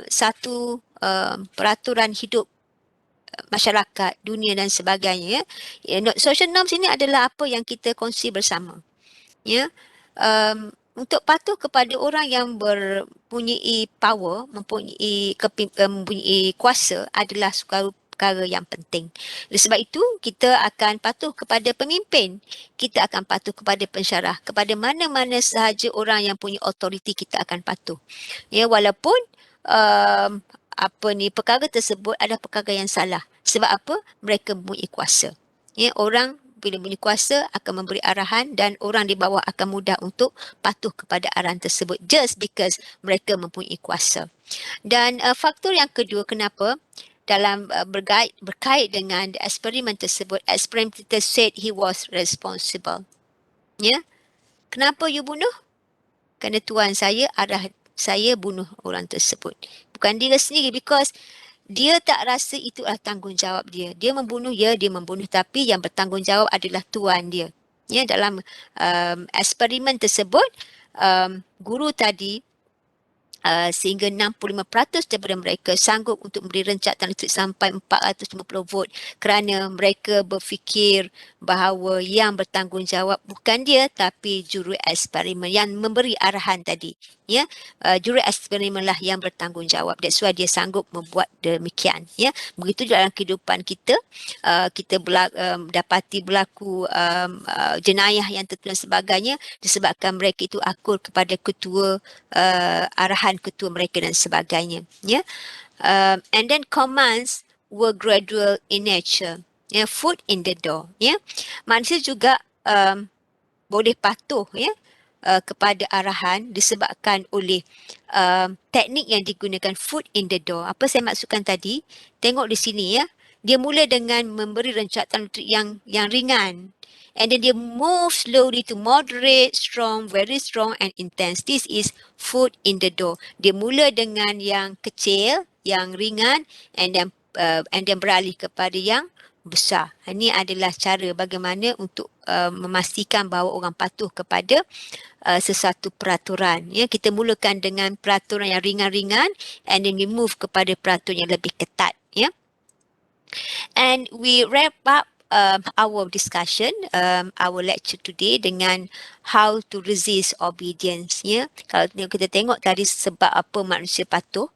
satu peraturan hidup masyarakat, dunia dan sebagainya, Social norms ini adalah apa yang kita kongsi bersama, Untuk patuh kepada orang yang mempunyai power, mempunyai kuasa adalah suatu perkara yang penting. Oleh sebab itu, kita akan patuh kepada pemimpin. Kita akan patuh kepada pensyarah. Kepada mana-mana sahaja orang yang punya autoriti, kita akan patuh. Walaupun perkara tersebut adalah perkara yang salah. Sebab apa? Mereka mempunyai kuasa. Orang bila mempunyai kuasa akan memberi arahan dan orang di bawah akan mudah untuk patuh kepada arahan tersebut just because mereka mempunyai kuasa. Dan faktor yang kedua kenapa dalam berkait dengan eksperimen tersebut, experimenter said he was responsible. Kenapa you bunuh? Kerana tuan saya arah saya bunuh orang tersebut. Bukan dia sendiri because dia tak rasa itu adalah tanggungjawab dia. Dia membunuh, dia membunuh. Tapi yang bertanggungjawab adalah tuan dia. Dalam eksperimen tersebut, guru tadi sehingga 65% daripada mereka sanggup untuk memberi rencatan elektrik sampai 450 volt kerana mereka berfikir bahawa yang bertanggungjawab bukan dia tapi juru eksperimen yang memberi arahan tadi. Juru eksperimen lah yang bertanggungjawab. That's why dia sanggup membuat demikian. Begitu dalam kehidupan kita, kita dapati berlaku jenayah yang tertentu dan sebagainya disebabkan mereka itu akur kepada ketua arahan ketua mereka dan sebagainya. And then commands were gradual in nature. Foot in the door. Manusia juga boleh patuh kepada arahan disebabkan oleh teknik yang digunakan foot in the door. Apa saya maksudkan tadi? Tengok di sini Dia mula dengan memberi rencatan yang ringan. And then dia move slowly to moderate, strong, very strong and intense. This is foot in the door. Dia mula dengan yang kecil, yang ringan and then beralih kepada yang besar. Ini adalah cara bagaimana untuk memastikan bahawa orang patuh kepada sesuatu peraturan. Kita mulakan dengan peraturan yang ringan-ringan and then we move kepada peraturan yang lebih ketat. And we wrap up our discussion, our lecture today dengan how to resist obedience. Kalau kita tengok tadi sebab apa manusia patuh,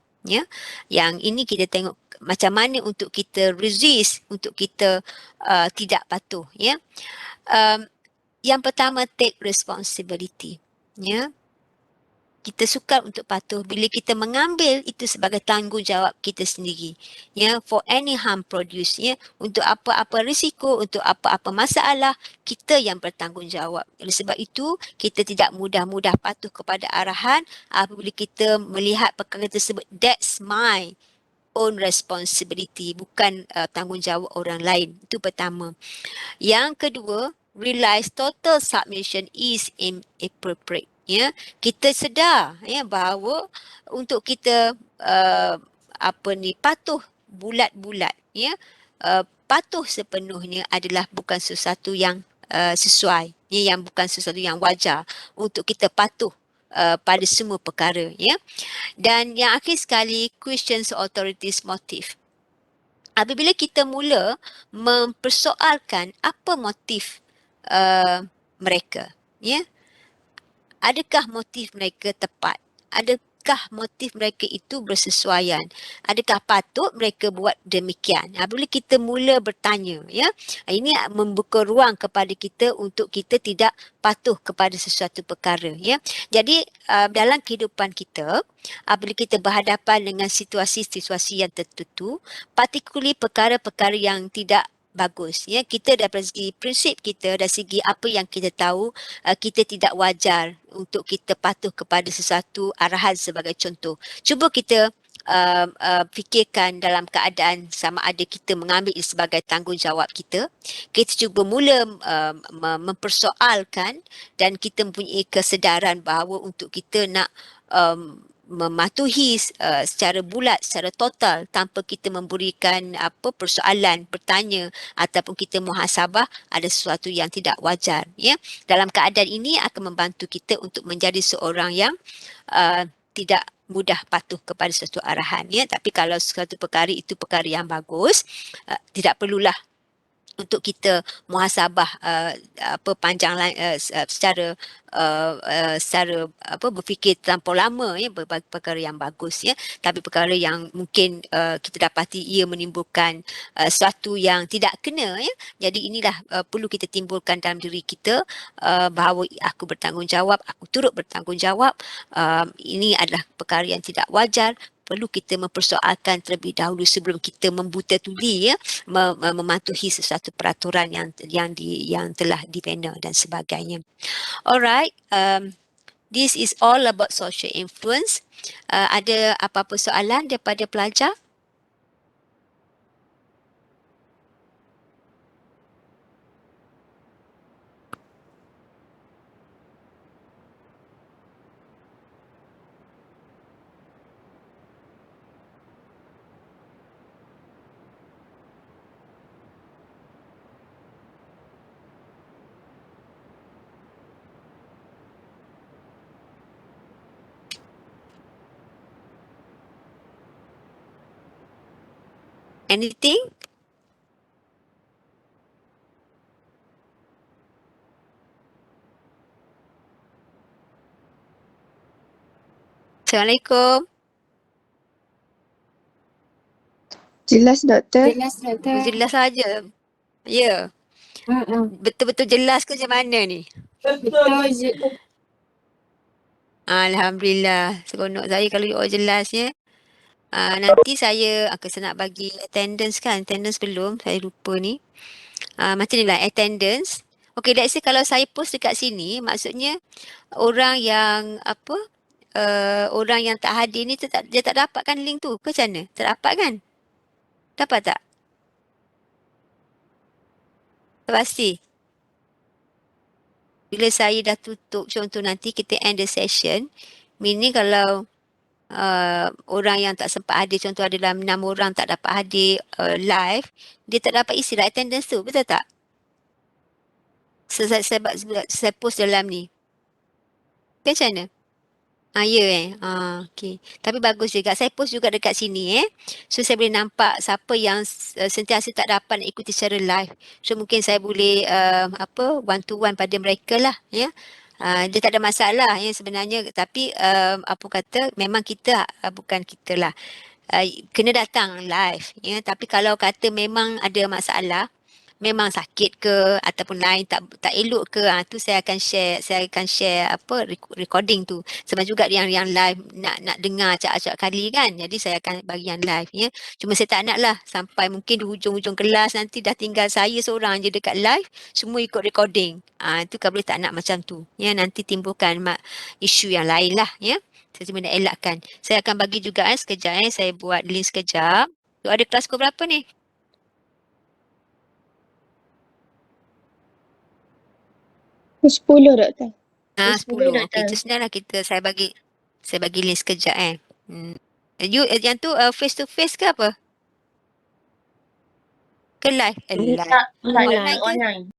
yang ini kita tengok macam mana untuk kita resist, untuk kita tidak patuh. Yang pertama, take responsibility. Kita sukar untuk patuh bila kita mengambil itu sebagai tanggungjawab kita sendiri. For any harm produced, untuk apa-apa risiko, untuk apa-apa masalah, kita yang bertanggungjawab. Oleh sebab itu, kita tidak mudah-mudah patuh kepada arahan apabila kita melihat perkara tersebut, that's my own responsibility, bukan tanggungjawab orang lain. Itu pertama. Yang kedua, realize total submission is inappropriate. Kita sedar bahawa untuk kita patuh bulat-bulat, patuh sepenuhnya adalah bukan sesuatu yang sesuai, yang bukan sesuatu yang wajar untuk kita patuh pada semua perkara. Dan yang akhir sekali, questions authorities motive. Apabila kita mula mempersoalkan apa motif mereka, ya, adakah motif mereka tepat? Adakah motif mereka itu bersesuaian? Adakah patut mereka buat demikian? Apabila kita mula bertanya, ya, ini membuka ruang kepada kita untuk kita tidak patuh kepada sesuatu perkara, ya. Jadi dalam kehidupan kita, apabila kita berhadapan dengan situasi-situasi yang tertentu, particularly perkara-perkara yang tidak bagus, ya, kita dari segi prinsip kita, dari segi apa yang kita tahu, kita tidak wajar untuk kita patuh kepada sesuatu arahan sebagai contoh. Cuba kita fikirkan dalam keadaan sama ada kita mengambil ia sebagai tanggungjawab kita. Kita cuba mula mempersoalkan dan kita mempunyai kesedaran bahawa untuk kita nak mematuhi secara bulat, secara total tanpa kita memberikan persoalan, bertanya ataupun kita muhasabah ada sesuatu yang tidak wajar, ya. Dalam keadaan ini akan membantu kita untuk menjadi seorang yang tidak mudah patuh kepada suatu arahan, ya. Tapi kalau suatu perkara itu perkara yang bagus, tidak perlulah untuk kita muhasabah panjang secara berfikir terlampau lama, ya, berbagai perkara yang bagus, ya, tapi perkara yang mungkin kita dapati ia menimbulkan sesuatu yang tidak kena, ya. Jadi inilah perlu kita timbulkan dalam diri kita bahawa aku bertanggungjawab, aku turut bertanggungjawab, ini adalah perkara yang tidak wajar, perlu kita mempersoalkan terlebih dahulu sebelum kita membuta tuli, ya, mematuhi sesuatu peraturan yang telah dibina dan sebagainya. Alright, this is all about social influence. Ada apa-apa soalan daripada pelajar? Anything? Assalamualaikum. Jelas, Doktor. Jelas, Doktor. Jelas saja. Ya. Betul-betul jelas ke macam mana ni? Betul je. Alhamdulillah. Seronok saya kalau you all jelas, ya. Nanti saya nak bagi attendance kan. Attendance belum. Saya lupa ni. Macam ni lah attendance. Okay, let's say kalau saya post dekat sini, maksudnya orang yang orang yang tak hadir ni dia tak dapatkan link tu ke macam mana? Tak dapat kan? Dapat tak? Tak pasti. Bila saya dah tutup, contoh nanti kita end the session, meaning kalau orang yang tak sempat hadir, contoh ada dalam 6 orang tak dapat hadir live, dia tak dapat isi lah attendance tu, betul tak? Saya post dalam ni. Kan macam mana? Ya okey. Tapi bagus juga. Saya post juga dekat sini So saya boleh nampak siapa yang sentiasa tak dapat nak ikuti secara live. So mungkin saya boleh one to one pada mereka lah, ya. Dia tak ada masalah ya sebenarnya, tapi apa kata memang kita bukan kita lah. Kena datang live, ya. Tapi kalau kata memang ada masalah, memang sakit ke ataupun lain tak elok ke, tu saya akan share recording tu. Sama juga yang live nak dengar acak-acak kali kan. Jadi saya akan bagi yang live, ya. Cuma saya tak nak lah sampai mungkin di hujung-hujung kelas nanti dah tinggal saya seorang je dekat live, semua ikut recording. Itu kalau boleh tak nak macam tu. Ya, nanti timbulkan isu yang lain lah, ya. Saya cuma nak elakkan. Saya akan bagi juga sekejap saya buat link sekejap. Tu ada kelas pukul berapa ni? 10, Doktor. 10. 10, Okey, Doktor. tu senanglah saya bagi link sekejap You yang tu face to face ke apa? Ke live? Live. Tak, Online ke? online.